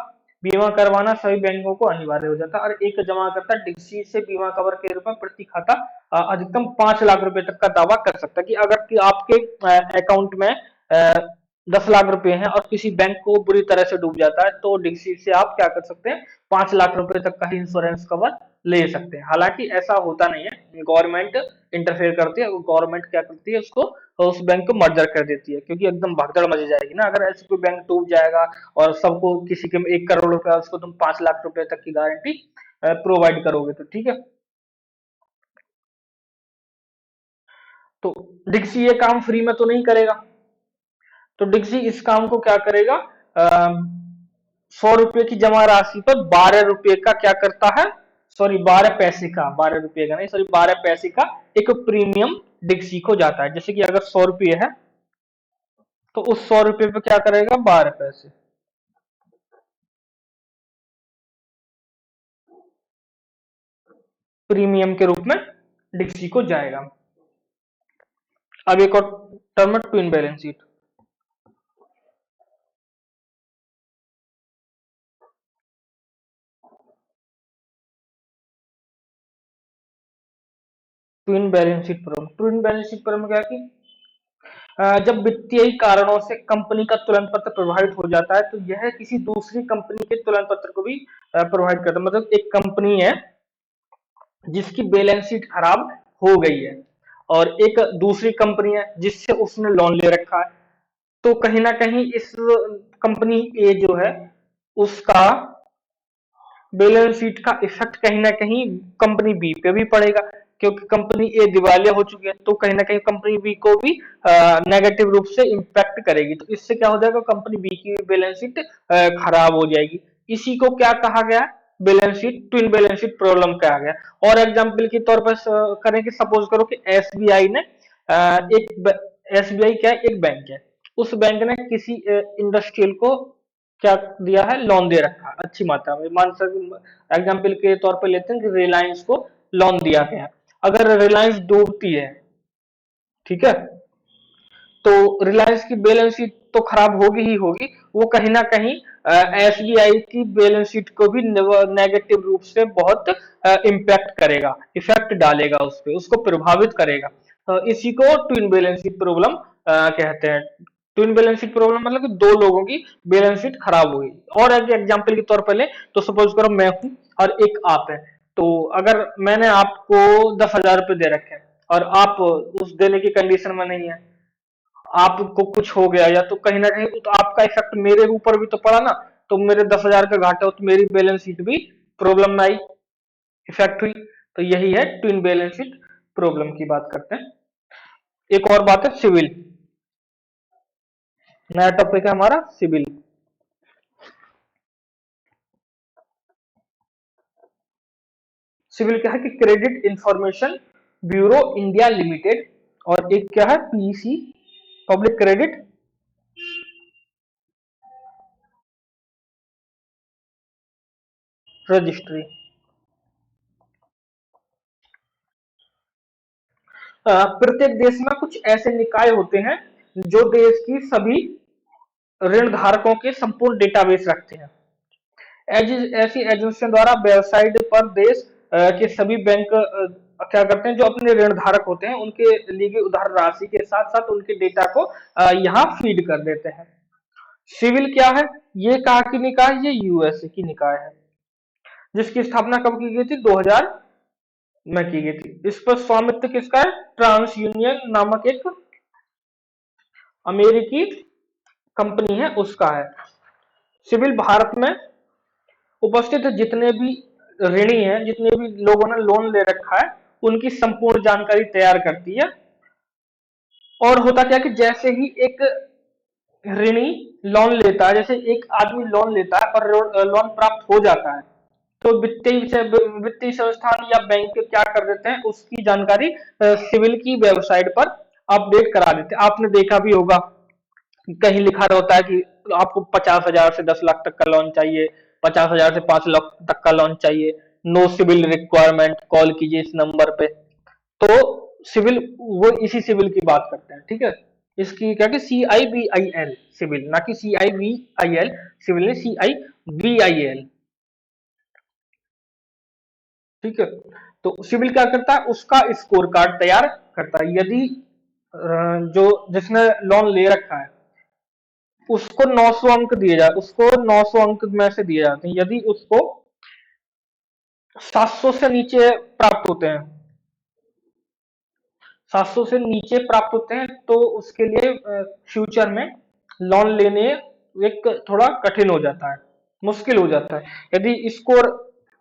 बीमा करवाना सभी बैंकों को अनिवार्य हो जाता है, और एक जमाकर्ता डिक्सी से बीमा कवर के रूप में प्रति खाता अधिकतम 5 लाख रुपए तक का दावा कर सकता है। कि अगर कि आपके अकाउंट में 10 लाख रुपए हैं और किसी बैंक को बुरी तरह से डूब जाता है तो डिक्सी से आप क्या कर सकते हैं, 5 लाख रुपए तक का ही इंश्योरेंस कवर ले सकते हैं। हालांकि ऐसा होता नहीं है, गवर्नमेंट इंटरफेयर करती है, गवर्नमेंट क्या करती है, उसको उस बैंक को मर्जर कर देती है, क्योंकि एकदम भगदड़ मची जाएगी ना अगर ऐसे कोई बैंक डूब जाएगा और सबको किसी के 1 करोड़ रुपया, उसको तुम 5 लाख रुपए तक की गारंटी प्रोवाइड करोगे तो ठीक है। तो डिक्सी ये काम फ्री में तो नहीं करेगा, तो डिक्सी इस काम को क्या करेगा, 100 रुपए की जमा राशि पर 12 रुपए का क्या करता है, सॉरी 12 पैसे का, 12 रुपए का नहीं, सॉरी 12 पैसे का एक प्रीमियम डिक्सी को जाता है। जैसे कि अगर 100 रुपए है तो उस 100 रुपए पे क्या करेगा, 12 पैसे प्रीमियम के रूप में डिक्सी को जाएगा। अब एक और टर्म है twin balance sheet. Twin balance sheet पर हम क्या कि जब वित्तीय कारणों से कंपनी का तुलन पत्र प्रभावित हो जाता है तो यह किसी दूसरी कंपनी के तुलन पत्र को भी प्रभावित करता है। मतलब एक कंपनी है जिसकी बैलेंस शीट खराब हो गई है और एक दूसरी कंपनी है जिससे उसने लोन ले रखा है, तो कहीं ना कहीं इस कंपनी ए जो है उसका बैलेंस शीट का इफेक्ट कहीं ना कहीं कंपनी बी पे भी पड़ेगा, क्योंकि कंपनी ए दिवालिया हो चुकी है, तो कहीं ना कहीं कंपनी बी को भी नेगेटिव रूप से इम्पैक्ट करेगी। तो इससे क्या हो जाएगा, कंपनी बी की बैलेंस शीट खराब हो जाएगी। इसी को क्या कहा गया, balance sheet, twin balance sheet problem कहा गया। और एग्जांपल के तौर पर करें कि सपोज करो कि एसबीआई ने एक एसबीआई क्या है, एक बैंक है, उस बैंक ने किसी इंडस्ट्रियल को क्या दिया है, लोन दे रखा है अच्छी मात्रा में। मान सकते एग्जाम्पल के तौर पर लेते हैं कि रिलायंस को लोन दिया गया। अगर रिलायंस डूबती है, ठीक है, तो रिलायंस की बैलेंस शीट तो खराब होगी ही होगी, वो कहीं ना कहीं एसबीआई की बैलेंस शीट को भी नेगेटिव रूप से बहुत इम्पैक्ट करेगा, इफेक्ट डालेगा उस पे, उसको प्रभावित करेगा। इसी को ट्विन बैलेंस शीट प्रॉब्लम कहते हैं। ट्विन बैलेंस शीट प्रॉब्लम मतलब कि दो लोगों की बैलेंस शीट खराब हुई। और एक एग्जांपल के तौर पर ले तो सपोज करो मैं हूं और एक आप है, तो अगर मैंने आपको 10,000 रुपये दे रखे हैं और आप उस देने की कंडीशन में नहीं है, आपको कुछ हो गया या तो कहीं ना कहीं तो आपका इफेक्ट मेरे ऊपर भी तो पड़ा ना, तो मेरे 10,000 का घाटा हो तो मेरी बैलेंस शीट भी प्रॉब्लम में आई, इफेक्ट हुई। तो यही है ट्विन बैलेंस शीट प्रॉब्लम की बात करते हैं। एक और बात है सिविल, नया टॉपिक है हमारा सिविल। सिविल क्या है कि credit information bureau India limited, और एक क्या है पीसी, पब्लिक क्रेडिट रजिस्ट्री। प्रत्येक देश में कुछ ऐसे निकाय होते हैं जो देश की सभी ऋण धारकों के संपूर्ण डेटाबेस रखते हैं। ऐसी एजेंसियों द्वारा वेबसाइट पर देश के सभी बैंक क्या करते हैं, जो अपने ऋण धारक होते हैं उनके ली गई उधार राशि के साथ साथ उनके डेटा को यहाँ फीड कर देते हैं। सिविल क्या है, ये कहा की निकाय, ये यूएसए की निकाय है, जिसकी स्थापना कब की गई थी, 2000 में की गई थी। इस पर स्वामित्व किसका है, ट्रांस यूनियन नामक एक अमेरिकी कंपनी है उसका है। सिविल भारत में उपस्थित जितने भी ऋणी हैं, जितने भी लोगों ने लोन ले रखा है, उनकी संपूर्ण जानकारी तैयार करती है। और होता क्या कि जैसे ही एक ऋणी लोन लेता है, जैसे एक आदमी लोन लेता है और लोन प्राप्त हो जाता है, तो वित्तीय संस्थान या बैंक क्या कर देते हैं, उसकी जानकारी सिविल की वेबसाइट पर अपडेट करा देते हैं। आपने देखा भी होगा, कहीं लिखा होता है कि आपको 50,000 से 10 लाख तक का लोन चाहिए, 50,000 से 5 लाख तक का लोन चाहिए, नो सिविल रिक्वायरमेंट, कॉल कीजिए इस नंबर पे। तो सिविल, वो इसी सिविल की बात करते हैं, ठीक है। इसकी क्या कि CIBIL सिविल, ना कि CIVIL, सिविल ने CIBIL, ठीक है। तो सिविल क्या करता है, उसका स्कोर कार्ड तैयार करता है। यदि जो जिसने लोन ले रखा है उसको 900 अंक दिए जाते, उसको 900 अंक में से दिए जाते हैं। यदि उसको 700 से नीचे प्राप्त होते हैं, 700 से नीचे प्राप्त होते हैं, तो उसके लिए फ्यूचर में लोन लेने एक थोड़ा कठिन हो जाता है, मुश्किल हो जाता है। यदि स्कोर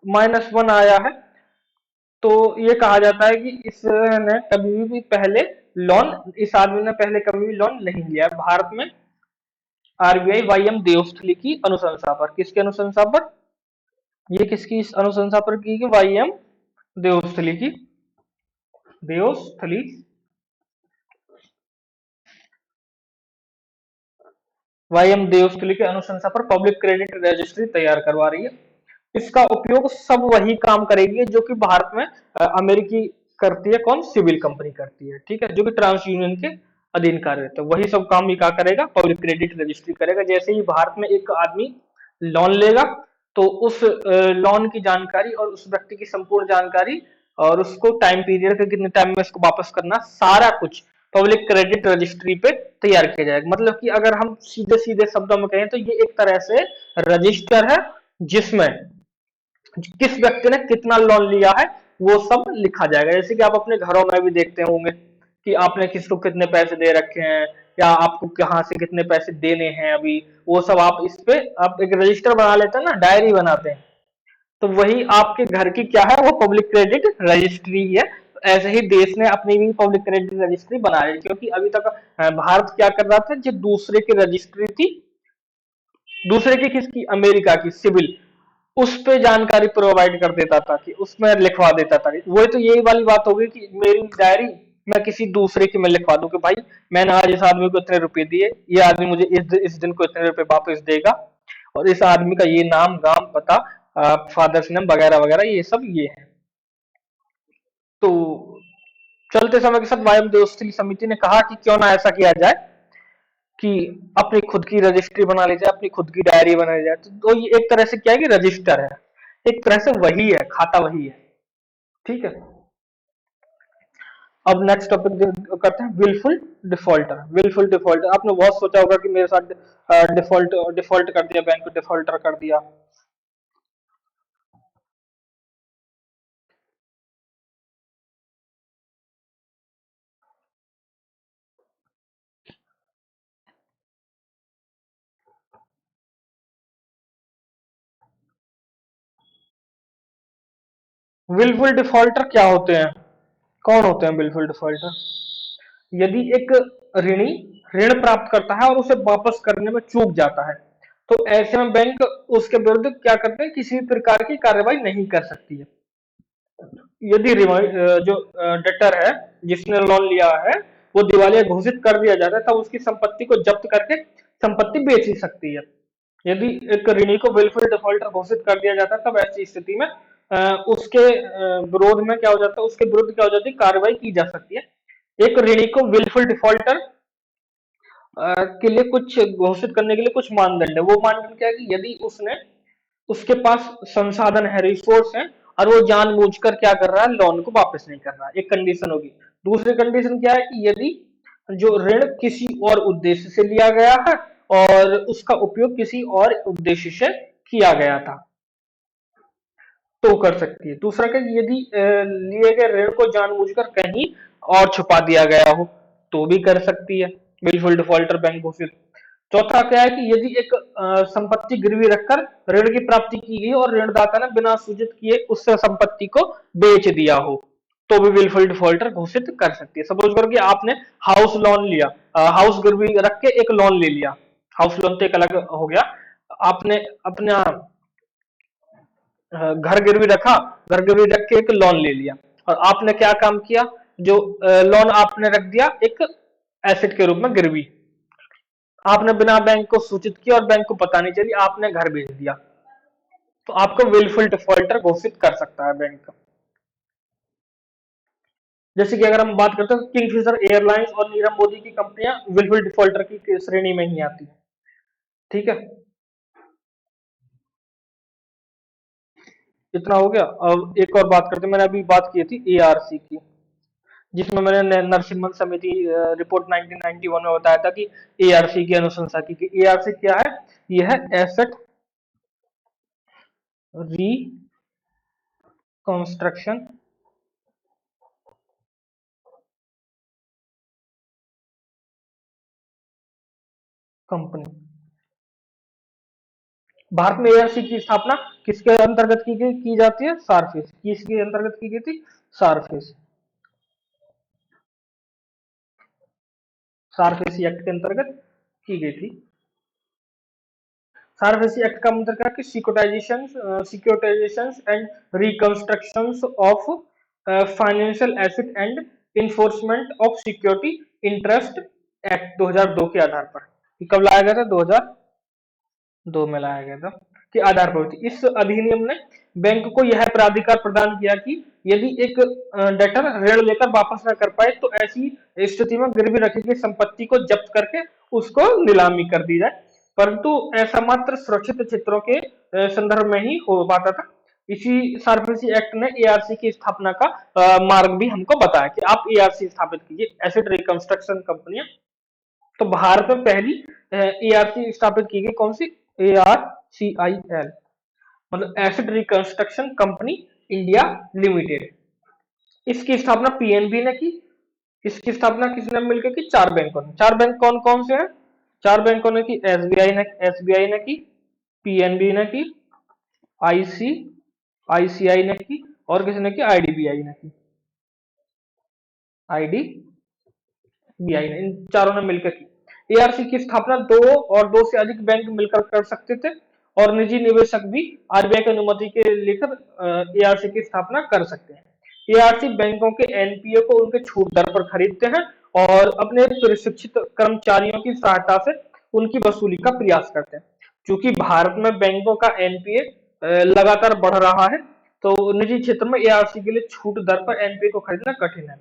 -1 आया है तो ये कहा जाता है कि इसने कभी भी पहले लोन, इस आदमी ने पहले कभी भी लोन नहीं लिया है। भारत में आरबीआई वाईएम देवस्थली की अनुशंसा पर, किसकी अनुशंसा पर, ये किसकी इस अनुशंसा पर की गई, वाईएम देवस्थली की, देवस्थली वाईएम देवस्थली के अनुशंसा पर पब्लिक क्रेडिट रजिस्ट्री तैयार करवा रही है। इसका उपयोग सब वही काम करेगी जो कि भारत में अमेरिकी करती है, कौन, सिविल कंपनी करती है, ठीक है, जो कि ट्रांस यूनियन के अधीन कार्य रहता है। वही सब काम भी क्या करेगा, पब्लिक क्रेडिट रजिस्ट्री करेगा। जैसे ही भारत में एक आदमी लोन लेगा तो उस लोन की जानकारी और उस व्यक्ति की संपूर्ण जानकारी और उसको टाइम पीरियड के कितने टाइम में इसको वापस करना, सारा कुछ पब्लिक क्रेडिट रजिस्ट्री पे तैयार किया जाएगा। मतलब कि अगर हम सीधे सीधे शब्दों में कहें तो ये एक तरह से रजिस्टर है जिसमें किस व्यक्ति ने कितना लोन लिया है वो सब लिखा जाएगा। जैसे कि आप अपने घरों में भी देखते होंगे कि आपने किसको कितने पैसे दे रखे हैं या आपको कहाँ से कितने पैसे देने हैं अभी, वो सब आप इस पे आप एक रजिस्टर बना लेते हैं ना, डायरी बनाते हैं, तो वही आपके घर की क्या है, वो पब्लिक क्रेडिट रजिस्ट्री है। तो ऐसे ही देश ने अपनी भी पब्लिक क्रेडिट रजिस्ट्री बनाई है, क्योंकि अभी तक भारत क्या कर रहा था, जो दूसरे की रजिस्ट्री थी, दूसरे की किसकी, अमेरिका की सिविल, उस पे जानकारी प्रोवाइड कर देता था कि उसमें लिखवा देता था। वो तो यही वाली बात होगी कि मेरी डायरी मैं किसी दूसरे की में लिखवा दूं कि भाई मैंने आज इस आदमी को इतने रुपए दिए, ये आदमी मुझे इस दिन को इतने रुपए वापस देगा, और इस आदमी का ये नाम गांव पता, फादर्स नेम वगैरह वगैरह, ये सब ये है। तो चलते समय के साथ वायम देवस्थली समिति ने कहा कि क्यों ना ऐसा किया जाए कि अपनी खुद की रजिस्ट्री बना ली जाए, अपनी खुद की डायरी बनाई जाए। तो ये एक तरह से क्या है कि रजिस्टर है, एक तरह से वही है, खाता वही है। ठीक है। अब नेक्स्ट टॉपिक करते हैं, विलफुल डिफॉल्टर। विलफुल डिफॉल्टर, आपने बहुत सोचा होगा कि मेरे साथ डिफॉल्ट डिफॉल्ट कर दिया, बैंक डिफॉल्टर कर दिया। विलफुल डिफॉल्टर क्या होते हैं, कौन होते हैं विलफुल डिफॉल्टर? यदि एक ऋणी ऋण प्राप्त करता है और उसे वापस करने में चूक जाता है, तो ऐसे में बैंक उसके विरुद्ध क्या करते हैं, किसी भी प्रकार की कार्रवाई नहीं कर सकती है। यदि जो डेटर है, जिसने लोन लिया है, वो दिवालिया घोषित कर दिया जाता है, तब उसकी संपत्ति को जब्त करके संपत्ति बेच ही सकती है। यदि एक ऋणी को विलफुल डिफॉल्टर घोषित कर दिया जाता है, तब ऐसी स्थिति में उसके विरोध में क्या हो जाता है, उसके विरुद्ध क्या हो जाती है, कार्रवाई की जा सकती है। एक ऋणी को विलफुल डिफॉल्टर के लिए कुछ घोषित करने के लिए कुछ मानदंड है। वो मानदंड क्या है कि यदि उसने उसके पास संसाधन है, रिसोर्स है, और वो जानबूझकर क्या कर रहा है, लोन को वापस नहीं कर रहा, एक कंडीशन होगी। दूसरी कंडीशन क्या है कि यदि जो ऋण किसी और उद्देश्य से लिया गया है और उसका उपयोग किसी और उद्देश्य से किया गया था, तो कर सकती है। दूसरा क्या, यदि लिए गए ऋण को जानबूझकर कहीं और छुपा दिया गया हो, तो भी कर सकती है विलफुल डिफॉल्टर बैंक घोषित। चौथा क्या है कि यदि एक संपत्ति गिरवी रखकर ऋण की प्राप्ति की गई और ऋणदाता ने बिना सूचित किए उस संपत्ति को बेच दिया हो, तो भी विलफुल डिफॉल्टर घोषित कर सकती है। सपोज करो कि आपने हाउस लोन लिया, हाउस गिरवी रख के एक लोन ले लिया, हाउस लोन तो एक अलग हो गया। आपने अपना घर गिरवी रखा, घर गिरवी रख के एक लोन ले लिया, और आपने क्या काम किया, जो लोन आपने रख दिया एक एसेट के रूप में गिरवी, आपने बिना बैंक को सूचित किया और बैंक को पता नहीं चली, आपने घर बेच दिया, तो आपको विलफुल डिफॉल्टर घोषित कर सकता है बैंक। जैसे कि अगर हम बात करते हैं, किंगफिशर एयरलाइंस और नीरव मोदी की कंपनियां विलफुल डिफॉल्टर की श्रेणी में ही आती है। ठीक है, इतना हो गया। अब एक और बात करते हैं, मैंने अभी बात की थी एआरसी की, जिसमें मैंने नरसिम्हन समिति रिपोर्ट 1991 में बताया था कि एआरसी की अनुशंसा की। एआरसी क्या है? यह है एसेट रिकंस्ट्रक्शन कंपनी। भारत में एआरसी की स्थापना किसके अंतर्गत की जाती है? सारफेस। किसके अंतर्गत की गई थी? सारफेस। सारफेसी एक्ट के अंतर्गत की गई थी। सारफेसी एक्ट का मतलब क्या है कि securitization and reconstruction of financial asset and enforcement of security interest act 2002 के आधार पर। ये कब लाया गया था? 2002 में लाया गया था, के आधार पर हुई थी। इस अधिनियम ने बैंक को यह प्राधिकार प्रदान किया कि यदि एक डेटर ऋण लेकर वापस न कर पाए, तो ऐसी स्थिति में गिरवी रखी गई संपत्ति को जब्त करके उसको नीलामी कर दी जाए। परंतु ऐसा मात्र सुरक्षित क्षेत्रों के संदर्भ में ही हो पाता था। इसी सार्फेसी एक्ट ने एआरसी की स्थापना का मार्ग भी हमको बताया कि आप एआरसी स्थापित कीजिए, एसेट रिकंस्ट्रक्शन कंपनियां। तो भारत में पहली एआरसी स्थापित की गई, कौन सी? ARCIL, मतलब asset reconstruction company India limited. इसकी स्थापना पीएनबी ने की। इसकी स्थापना किसने मिलकर की? चार बैंकों ने। चार बैंक कौन कौन से हैं? चार बैंकों ने की, एसबीआई ने की, पीएनबी ने की, आईसी आईसीआई ने की, और किसी ने की? आईडीबीआई ने की। आईडीबीआई ने, इन चारों ने मिलकर की। एआरसी की स्थापना दो और दो से अधिक बैंक मिलकर कर सकते थे, और निजी निवेशक भी आरबीआई की अनुमति के लेकर एआरसी की स्थापना कर सकते हैं। एआरसी बैंकों के एनपीए को उनके छूट दर पर खरीदते हैं और अपने प्रशिक्षित कर्मचारियों की सहायता से उनकी वसूली का प्रयास करते हैं। क्योंकि भारत में बैंकों का एनपीए लगातार बढ़ रहा है, तो निजी क्षेत्र में एआरसी के लिए छूट दर पर एनपीए को खरीदना कठिन है।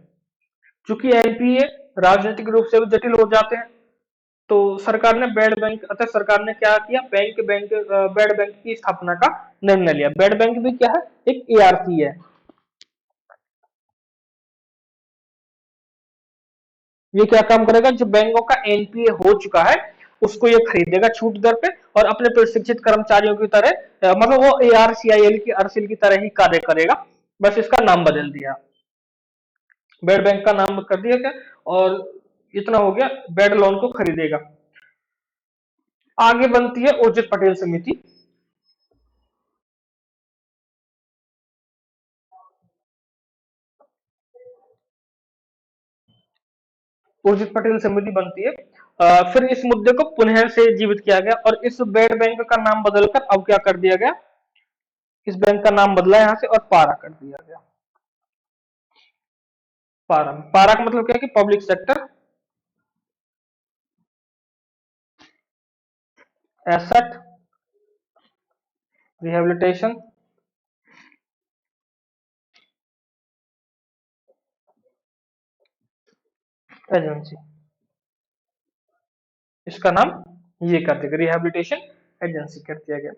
चूंकि एनपीए राजनीतिक रूप से भी जटिल हो जाते हैं, तो सरकार ने बेड बैंक, अतः सरकार ने क्या किया, बेड बैंक की स्थापना का निर्णय लिया। बेड बैंक भी क्या है, एक एआरसी है। ये क्या काम करेगा, जो बैंकों का एनपीए हो चुका है उसको ये खरीदेगा छूट दर पे, और अपने प्रशिक्षित कर्मचारियों की तरह मतलब वो एआरसीआईएल की अर्सिल की तरह ही कार्य करेगा, बस इसका नाम बदल दिया, बेड बैंक का नाम कर दिया क्या, और इतना हो गया, बेड लोन को खरीदेगा। आगे बनती है उर्जित पटेल समिति। उर्जित पटेल समिति बनती है। फिर इस मुद्दे को पुनः से जीवित किया गया, और इस बेड बैंक का नाम बदलकर अब क्या कर दिया गया, इस बैंक का नाम बदला यहां से और पारा कर दिया गया। पारा, पारा का मतलब क्या है कि public sector asset rehabilitation agency, इसका नाम ये कर दिया, रिहेबिलिटेशन एजेंसी कर दिया गया।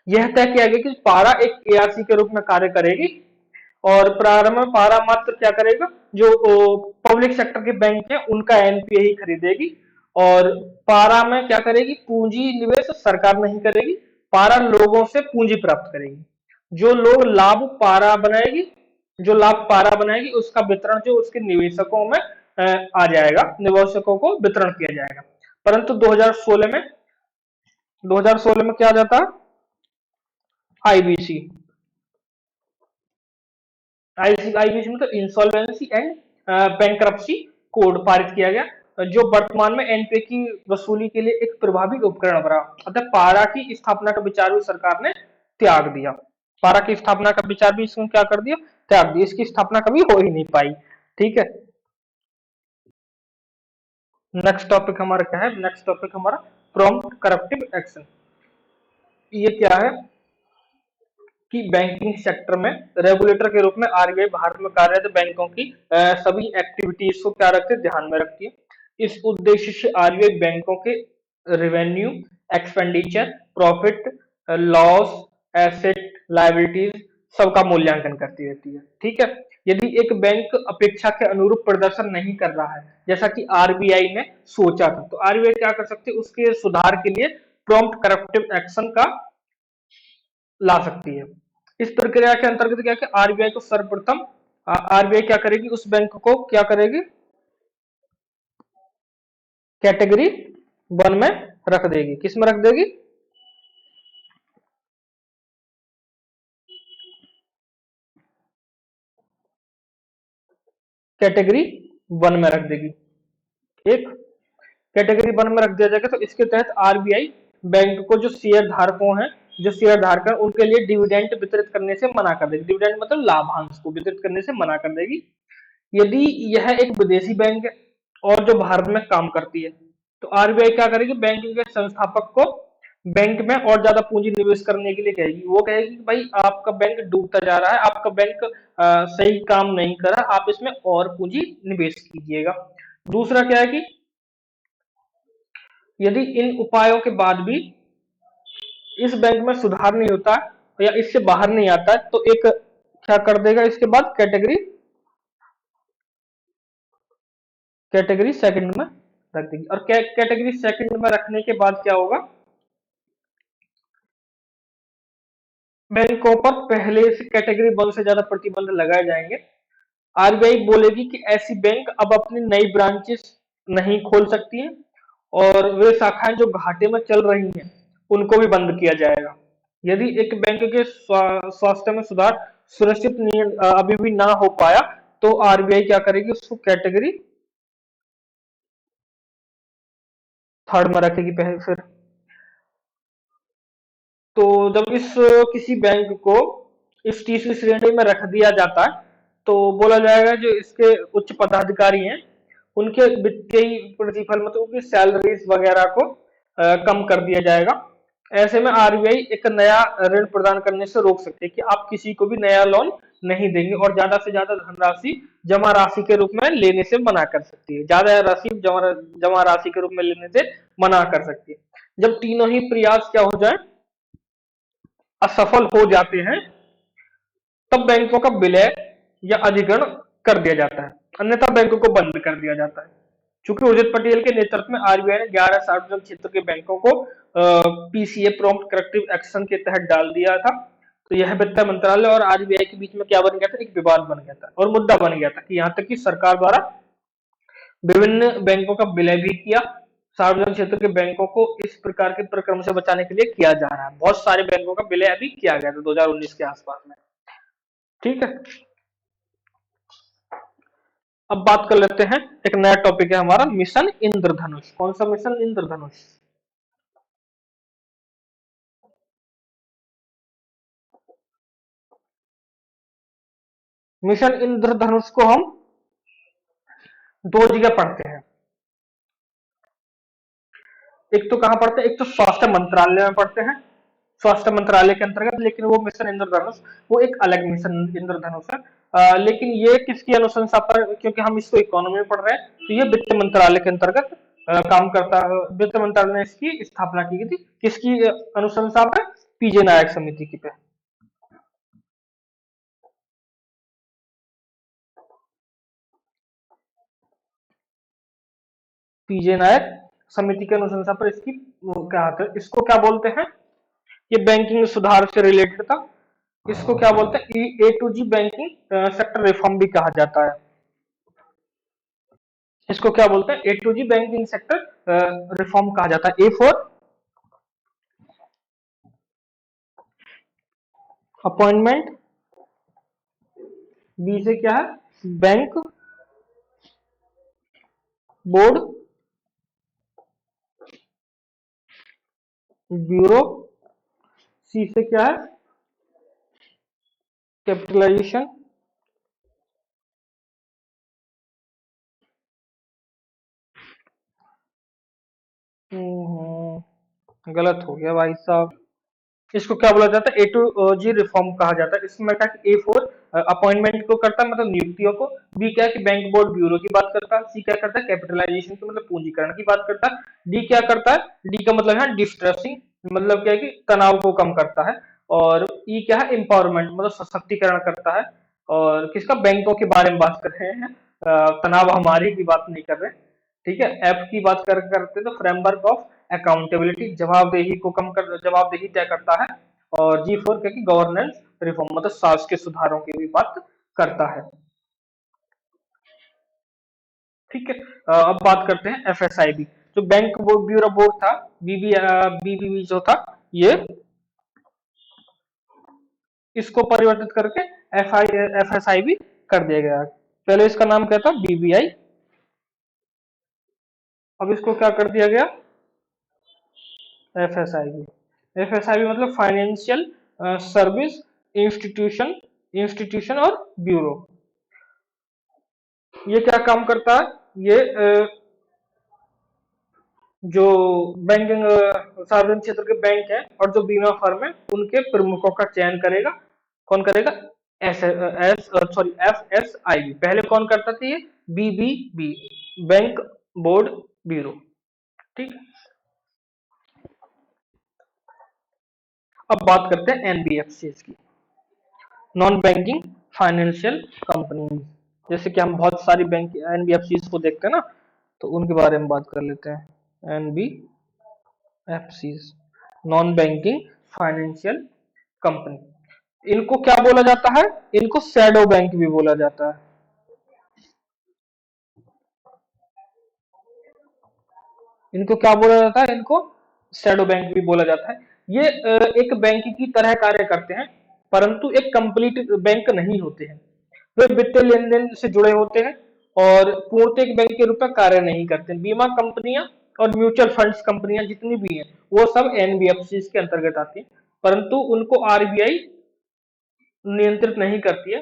यह तय किया गया कि पारा एक एआरसी के रूप में कार्य करेगी, और प्रारंभ में पारा मात्र क्या करेगा, जो पब्लिक सेक्टर के बैंक है उनका एनपीए ही खरीदेगी, और पारा में क्या करेगी, पूंजी निवेश सरकार नहीं करेगी, पारा लोगों से पूंजी प्राप्त करेगी। जो लोग लाभ पारा बनाएगी, जो लाभ पारा बनाएगी उसका वितरण जो उसके निवेशकों में आ जाएगा, निवेशकों को वितरण किया जाएगा। परंतु 2016 में क्या आ जाता है, आईबीसी, आईबीसी मतलब इंसॉल्वेंसी एंड बैंक्रप्सी कोड पारित किया गया, जो वर्तमान में एनपीए की वसूली के लिए एक प्रभावी उपकरण बना। अतः पारा की स्थापना का विचार भी सरकार ने त्याग दिया, पारा की स्थापना का विचार भी इसने क्या कर दिया, त्याग दिया, इसकी स्थापना कभी हो ही नहीं पाई। ठीक है, नेक्स्ट टॉपिक हमारा क्या है, नेक्स्ट टॉपिक हमारा प्रॉम्प्ट करप्टिव एक्शन। ये क्या है कि बैंकिंग सेक्टर में रेगुलेटर के रूप में आरबीआई भारत में कार्यरत बैंकों की सभी एक्टिविटीज को क्या रखते हैं, ध्यान में रखती है। इस उद्देश्य से आरबीआई बैंकों के revenue, expenditure, profit, loss, asset, liabilities सबका मूल्यांकन करती रहती है। ठीक है, यदि एक बैंक अपेक्षा के अनुरूप प्रदर्शन नहीं कर रहा है, जैसा कि आरबीआई ने सोचा था, तो आरबीआई क्या कर सकती है, उसके सुधार के लिए प्रॉम्प्ट करप्टिव एक्शन का ला सकती है। इस प्रक्रिया के अंतर्गत क्या कि आरबीआई को सर्वप्रथम आरबीआई क्या करेगी, उस बैंक को क्या करेगी, कैटेगरी 1 में रख देगी। किस में रख देगी, कैटेगरी 1 में रख देगी। एक कैटेगरी 1 में रख दिया जाएगा, तो इसके तहत आरबीआई बैंक को जो शेयर धारकों हैं, जो शेयर धारक है उनके लिए डिविडेंड वितरित करने से मना कर देगी। डिविडेंड मतलब लाभांश को वितरित करने से मना कर देगी। यदि यह एक विदेशी बैंक है और जो भारत में काम करती है, तो आरबीआई क्या करेगी, बैंकिंग के संस्थापक को बैंक में और ज्यादा पूंजी निवेश करने के लिए कहेगी। वो कहेगी कि भाई आपका बैंक डूबता जा रहा है, आपका बैंक सही काम नहीं कर रहा, आप इसमें और पूंजी निवेश कीजिएगा। दूसरा क्या है कि यदि इन उपायों के बाद भी इस बैंक में सुधार नहीं होता या इससे बाहर नहीं आता, तो एक क्या कर देगा, इसके बाद कैटेगरी सेकंड में रख देगी। और कैटेगरी सेकंड में रखने के बाद क्या होगा, बैंकों पर पहले से कैटेगरी 1 से ज्यादा प्रतिबंध लगाए जाएंगे। आरबीआई बोलेगी कि ऐसी बैंक अब अपनी नई ब्रांचेस नहीं खोल सकती हैं, और वे शाखाएं जो घाटे में चल रही हैं उनको भी बंद किया जाएगा। यदि एक बैंक के स्वास्थ्य में सुधार सुनिश्चित अभी भी ना हो पाया, तो आरबीआई क्या करेगी, उसको कैटेगरी 3rd में रखेगी। पहले फिर तो जब इस किसी बैंक को इस तीसरी श्रेणी में रख दिया जाता है, तो बोला जाएगा जो इसके उच्च पदाधिकारी हैं उनके वित्तीय प्रतिफल मतलब उनकी सैलरीज वगैरह को कम कर दिया जाएगा। ऐसे में आरबीआई एक नया ऋण प्रदान करने से रोक सकती है कि आप किसी को भी नया लोन नहीं देंगे और ज्यादा से ज्यादा धनराशि जमा राशि के रूप में लेने से मना कर सकती है, ज्यादा राशि जमा राशि के रूप में लेने से मना कर सकती है। जब तीनों ही प्रयास क्या हो जाए, असफल हो जाते हैं, तब बैंकों का विलय या अधिग्रहण कर दिया जाता है, अन्यथा बैंकों को बंद कर दिया जाता है। चूंकि उर्जित पटेल के नेतृत्व में आरबीआई ने 11 सार्वजनिक क्षेत्र के बैंकों को पीसीए प्रॉम्प्ट करेक्टिव एक्शन के तहत डाल दिया था, तो यह वित्त मंत्रालय और आरबीआई के बीच में क्या बन गया था, एक विवाद बन गया था और मुद्दा बन गया था कि यहाँ तक कि सरकार द्वारा विभिन्न बैंकों का विलय भी किया। सार्वजनिक क्षेत्र के बैंकों को इस प्रकार के प्रक्रम से बचाने के लिए किया जा रहा है। बहुत सारे बैंकों का विलय अभी किया गया था 2019 के आसपास में। ठीक है, अब बात कर लेते हैं, एक नया टॉपिक है हमारा मिशन इंद्रधनुष। कौन सा मिशन? इंद्रधनुष। मिशन इंद्रधनुष को हम दो जगह पढ़ते हैं, एक तो कहां पढ़ते हैं, एक तो स्वास्थ्य मंत्रालय में पढ़ते हैं, स्वास्थ्य मंत्रालय के अंतर्गत, लेकिन वो मिशन इंद्रधनुष वो एक अलग मिशन इंद्रधनुष है। लेकिन ये किसकी अनुशंसा पर, क्योंकि हम इसको इकोनॉमी में पढ़ रहे हैं, तो ये वित्त मंत्रालय के अंतर्गत काम करता है। वित्त मंत्रालय ने इसकी स्थापना की गई थी, किसकी अनुशंसा पर? पीजे नायक समिति की पे। पीजे नायक समिति के अनुशंसा पर इसकी क्या था, इसको क्या बोलते हैं, ये बैंकिंग सुधार से रिलेटेड था। इसको क्या बोलते हैं? A to G banking sector reform भी कहा जाता है। इसको क्या बोलते हैं? A to G banking sector reform कहा जाता है। ए फॉर अपॉइंटमेंट, बी से क्या है? बैंक बोर्ड ब्यूरो, सी से क्या है? कैपिटलाइजेशन, गलत हो गया भाई साहब। इसको क्या बोला जाता है? ए टू जी रिफॉर्म कहा जाता है। इसमें क्या, ए फोर अपॉइंटमेंट को करता है, मतलब नियुक्तियों को। बी क्या है कि बैंक बोर्ड ब्यूरो की बात करता है। सी क्या करता है? कैपिटलाइजेशन की, मतलब पूंजीकरण की बात करता है। डी क्या करता है? डी का मतलब है डिस्ट्रेसिंग, मतलब क्या है कि तनाव को कम करता है। और ई क्या है? एम्पावरमेंट, मतलब सशक्तिकरण करता है। और किसका? बैंकों के बारे में बात कर रहे हैं, तनाव हमारी की बात नहीं कर रहे। ठीक है, एफ की बात करते तो फ्रेमवर्क ऑफ अकाउंटेबिलिटी, जवाबदेही को कम कर, जवाबदेही तय करता है। और जी फोर क्या कि गवर्नेंस रिफॉर्म, मतलब शासकीय सुधारों की भी बात करता है। ठीक है, अब बात करते हैं एफएसआईबी, जो बैंक ब्यूरो बोर्ड था, बीबीबी जो था, ये इसको परिवर्तित करके एफएसआईबी कर दिया गया। पहले इसका नाम क्या था? बीबीआई, अब इसको क्या कर दिया गया? एफएसआईबी। एफएसआईबी मतलब फाइनेंशियल सर्विस इंस्टीट्यूशन, इंस्टीट्यूशन और ब्यूरो। ये क्या काम करता है? ये जो बैंकिंग सार्वजनिक क्षेत्र के बैंक है और जो बीमा फर्म है, उनके प्रमुखों का चयन करेगा। कौन करेगा? S S sorry F S I B. पहले कौन करता था? ये बीबीबी, बैंक बोर्ड ब्यूरो। ठीक, अब बात करते हैं एनबीएफसी की, नॉन बैंकिंग फाइनेंशियल कंपनी। जैसे कि हम बहुत सारी बैंक एनबीएफसी को देखते हैं ना, तो उनके बारे में बात कर लेते हैं। NBFC, non banking financial company. इनको क्या बोला जाता है? इनको शैडो बैंक भी बोला जाता है। इनको क्या बोला जाता है? इनको शैडो बैंक भी बोला जाता है। ये एक बैंक की तरह कार्य करते हैं, परंतु एक कंप्लीट बैंक नहीं होते हैं। वे वित्तीय लेन देन से जुड़े होते हैं और पूर्णतः एक बैंक के रूप में कार्य नहीं करते। बीमा कंपनियां और म्यूचुअल फंड्स कंपनियां जितनी भी हैं, वो सब एनबीएफसी के अंतर्गत आती हैं, परंतु उनको आरबीआई नियंत्रित नहीं करती है।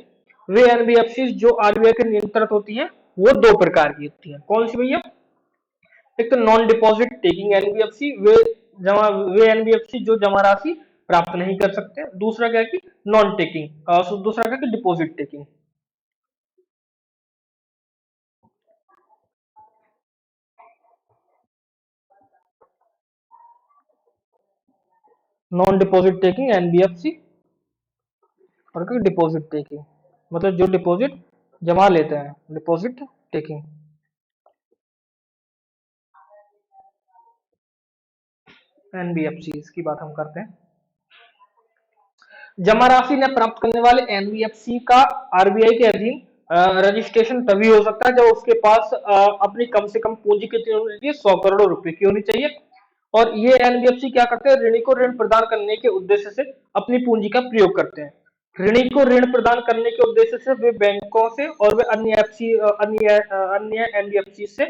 वे एनबीएफसी जो आरबीआई के नियंत्रित होती है, वो दो प्रकार की होती है। कौन सी भैया? एक तो नॉन डिपॉजिट टेकिंग एनबीएफसी, वे एनबीएफसी जो जमा राशि प्राप्त नहीं कर सकते। दूसरा क्या है कि नॉन टेकिंग, दूसरा क्या है कि deposit taking. Non deposit taking NBFC, और क्या डिपॉजिट टेकिंग, मतलब जो डिपॉजिट जमा लेते हैं, डिपॉजिट टेकिंग। एनबीएफसी की बात हम करते हैं। जमा राशि न प्राप्त करने वाले एनबीएफसी का आरबीआई के अधीन रजिस्ट्रेशन तभी हो सकता है जब उसके पास अपनी कम से कम पूंजी कितनी होनी चाहिए, 100 करोड़ रुपए की होनी चाहिए। और ये एनबीएफसी क्या करते हैं, ऋणी को ऋण प्रदान करने के उद्देश्य से अपनी पूंजी का प्रयोग करते हैं। ऋणी को ऋण प्रदान करने के उद्देश्य से वे बैंकों से और वे अन्य एनबीएफसी से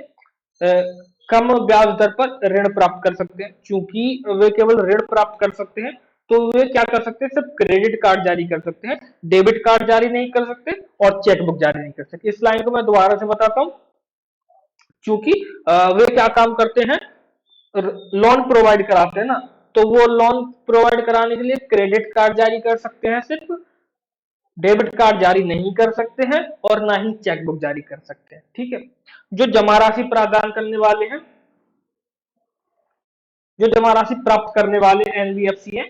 कम ब्याज दर पर ऋण प्राप्त कर सकते हैं। चूंकि वे केवल ऋण प्राप्त कर सकते हैं, तो वे क्या कर सकते हैं, सिर्फ क्रेडिट कार्ड जारी कर सकते हैं, डेबिट कार्ड जारी नहीं कर सकते और चेकबुक जारी नहीं कर सकते। इस लाइन को मैं दोबारा से बताता हूँ। चूंकि वे क्या काम करते हैं, लोन प्रोवाइड कराते हैं ना, तो वो लोन प्रोवाइड कराने के लिए क्रेडिट कार्ड जारी कर सकते हैं सिर्फ, डेबिट कार्ड जारी नहीं कर सकते हैं और ना ही चेकबुक जारी कर सकते हैं। ठीक है। जो जमा राशि प्रदान करने वाले हैं, जो जमा राशि प्राप्त करने वाले एनबीएफसी हैं,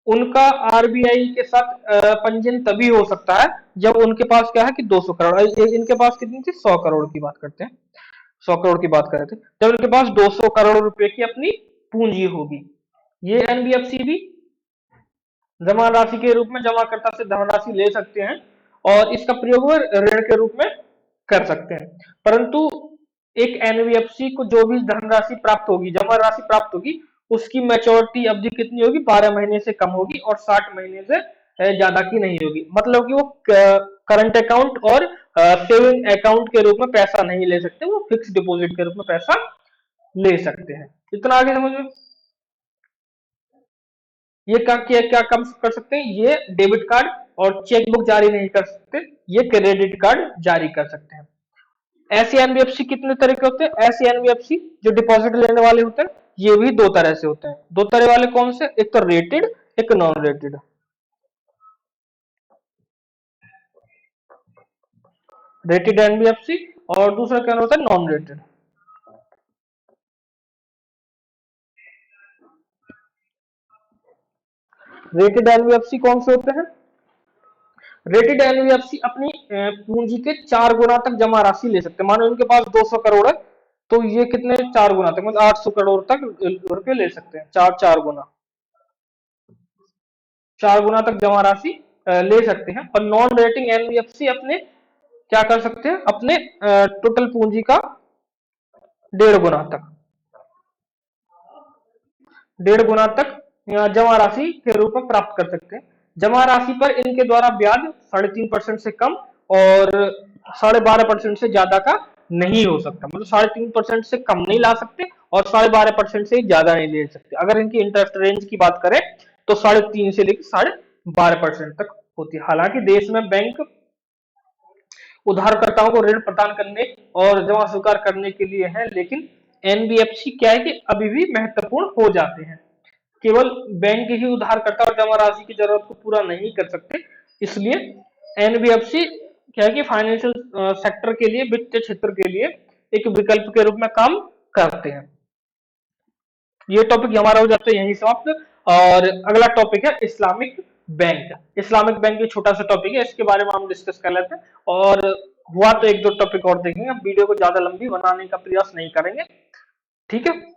उनका आरबीआई के साथ पंजीयन तभी हो सकता है जब उनके पास क्या है कि 200 करोड़, इनके पास कितनी थी, 100 करोड़ की बात करते हैं, 100 करोड़ की बात कर रहे थे, जब इनके पास 200 करोड़ रुपए की अपनी पूंजी होगी। ये एनबीएफसी भी जमा राशि के रूप में जमाकर्ता से धनराशि ले सकते हैं और इसका प्रयोग वो ऋण के रूप में कर सकते हैं। परंतु एक एनबीएफसी को जो भी धनराशि प्राप्त होगी, जमा राशि प्राप्त होगी, उसकी मैच्योरिटी अवधि कितनी होगी, 12 महीने से कम होगी और 60 महीने से ज्यादा की नहीं होगी। मतलब कि वो करंट अकाउंट और सेविंग अकाउंट के रूप में पैसा नहीं ले सकते, वो फिक्स डिपॉजिट के रूप में पैसा ले सकते हैं। इतना आगे समझ में। ये क्या काम कर सकते हैं, ये डेबिट कार्ड और चेकबुक जारी नहीं कर सकते, ये क्रेडिट कार्ड जारी कर सकते हैं। ऐसे एनबीएफसी कितने तरह के होते हैं, ऐसे एनबीएफसी जो डिपॉजिट लेने वाले होते हैं, ये भी दो तरह से होते हैं। दो तरह वाले कौन से, एक तो रेटेड, एक नॉन रेटेड। रेटेड एनबीएफसी और दूसरा क्या होता है, नॉन रेटेड। रेटेड एनबीएफसी कौन से होते हैं, रेटेड एनबीएफसी अपनी पूंजी के 4 गुना तक जमा राशि ले सकते हैं। मानो इनके पास 200 करोड़ है, तो ये कितने 4 गुना तक, मतलब 800 करोड़ तक रुपए ले सकते हैं, चार चार गुना, 4 गुना तक जमा राशि ले सकते हैं। और नॉन रेटिंग एनबीएफसी अपने क्या कर सकते हैं, अपने टोटल पूंजी का 1.5 गुना तक, 1.5 गुना तक जमा राशि के रूप में प्राप्त कर सकते हैं। जमा राशि पर इनके द्वारा ब्याज 3.5% से कम और 12.5% से ज्यादा का नहीं हो सकता। मतलब 3.5% से कम नहीं ला सकते और 12.5% से ज्यादा नहीं ले सकते। अगर इनकी इंटरेस्ट रेंज की बात करें तो 3.5 से लेकर 12.5% तक होती है। हालांकि देश में बैंक उधारकर्ताओं को ऋण प्रदान करने और जमा स्वीकार करने के लिए है, लेकिन एनबीएफसी क्या है कि अभी भी महत्वपूर्ण हो जाते हैं। केवल बैंक ही उधारकर्ता और जमा राशि की जरूरत को पूरा नहीं कर सकते, इसलिए एनबीएफसी क्या है कि फाइनेंशियल सेक्टर के लिए, वित्तीय क्षेत्र के लिए एक विकल्प के रूप में काम करते हैं। ये टॉपिक हमारा हो जाता है यहीं समाप्त। और अगला टॉपिक है इस्लामिक बैंक। इस्लामिक बैंक एक छोटा सा टॉपिक है, इसके बारे में हम डिस्कस कर लेते हैं और हुआ तो एक दो टॉपिक और देखेंगे। वीडियो को ज्यादा लंबी बनाने का प्रयास नहीं करेंगे, ठीक है।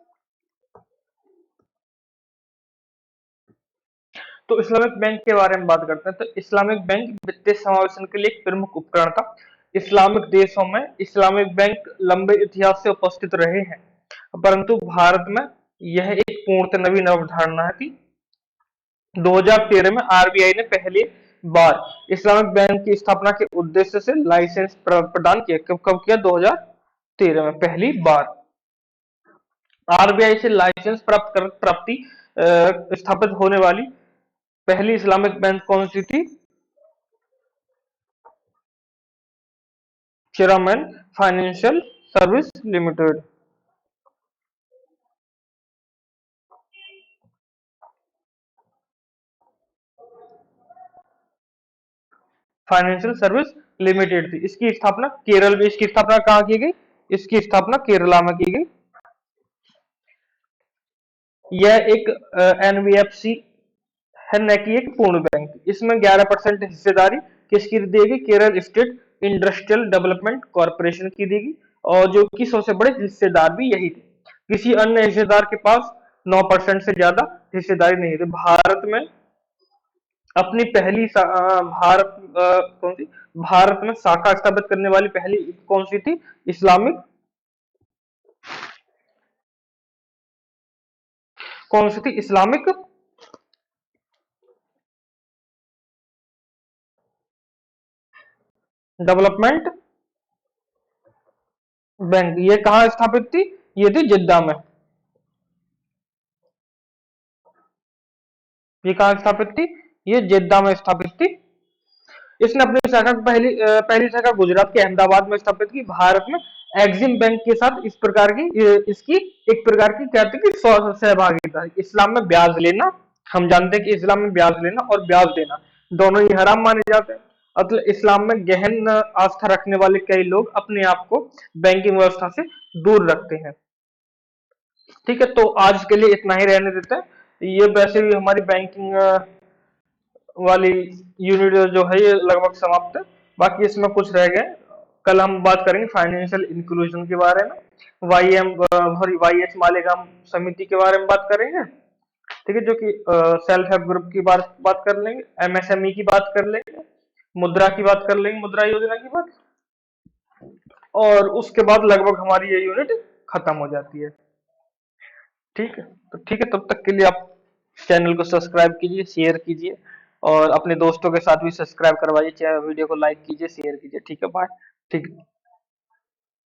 तो इस्लामिक बैंक के बारे में बात करते हैं। तो इस्लामिक बैंक वित्तीय समावेशन के लिए एक प्रमुख उपकरण था। इस्लामिक देशों में इस्लामिक बैंक लंबे इतिहास से उपस्थित रहे हैं, परंतु भारत में यह एक पूर्णतः नवीन अवधारणा थी। 2013 में आरबीआई ने पहली बार इस्लामिक बैंक की स्थापना के उद्देश्य से लाइसेंस प्रदान किया। कब कब किया, 2013 में पहली बार आरबीआई से लाइसेंस प्राप्ति स्थापित होने वाली पहली इस्लामिक बैंक कौन सी थी, Cheraman financial service limited. Financial service limited थी। इसकी स्थापना केरल में, इसकी स्थापना कहाँ की गई? इसकी स्थापना केरला में की गई। यह एक एनबीएफसी है, न कि एक पूर्ण बैंक। इसमें 11% हिस्सेदारी किसकी देगी? Kerala state industrial development corporation की देगी, और जो कि सबसे बड़े हिस्सेदार भी यही थे। किसी अन्य हिस्सेदार के पास 9% से ज्यादा हिस्सेदारी नहीं थी। भारत में अपनी पहली कौन सी, भारत में शाखा स्थापित करने वाली पहली कौन सी थी? इस्लामिक, कौन सी थी? Islamic development bank. ये कहाँ स्थापित थी? ये थी जिद्दा में। ये कहाँ स्थापित थी? ये जिद्दा में स्थापित थी। इसने अपनी शाखा पहली शाखा गुजरात के अहमदाबाद में स्थापित की। भारत में एक्सिम बैंक के साथ इस प्रकार की इसकी एक प्रकार की क्या थी कि सहभागिता है। इस्लाम में ब्याज लेना, हम जानते हैं कि इस्लाम में ब्याज लेना और ब्याज देना दोनों ही हराम माने जाते हैं। मतलब इस्लाम में गहन आस्था रखने वाले कई लोग अपने आप को बैंकिंग व्यवस्था से दूर रखते हैं। ठीक है, तो आज के लिए इतना ही रहने देते हैं। ये वैसे भी हमारी बैंकिंग वाली यूनिट जो है ये लगभग समाप्त है। बाकी इसमें कुछ रह गए, कल हम बात करेंगे फाइनेंशियल इंक्लूजन के बारे में। वाई एच मालेगाम समिति के बारे में बात करेंगे। ठीक है, जो कि सेल्फ हेल्प ग्रुप की बात कर लेंगे, एमएसएमई की बात कर लेंगे, मुद्रा की बात कर लेंगे, मुद्रा योजना की बात, और उसके बाद लगभग हमारी ये यूनिट खत्म हो जाती है। ठीक है, तो ठीक है, तब तक के लिए आप चैनल को सब्सक्राइब कीजिए, शेयर कीजिए, और अपने दोस्तों के साथ भी सब्सक्राइब करवाइए, चाहे वीडियो को लाइक कीजिए, शेयर कीजिए। ठीक है, बाय। ठीक है।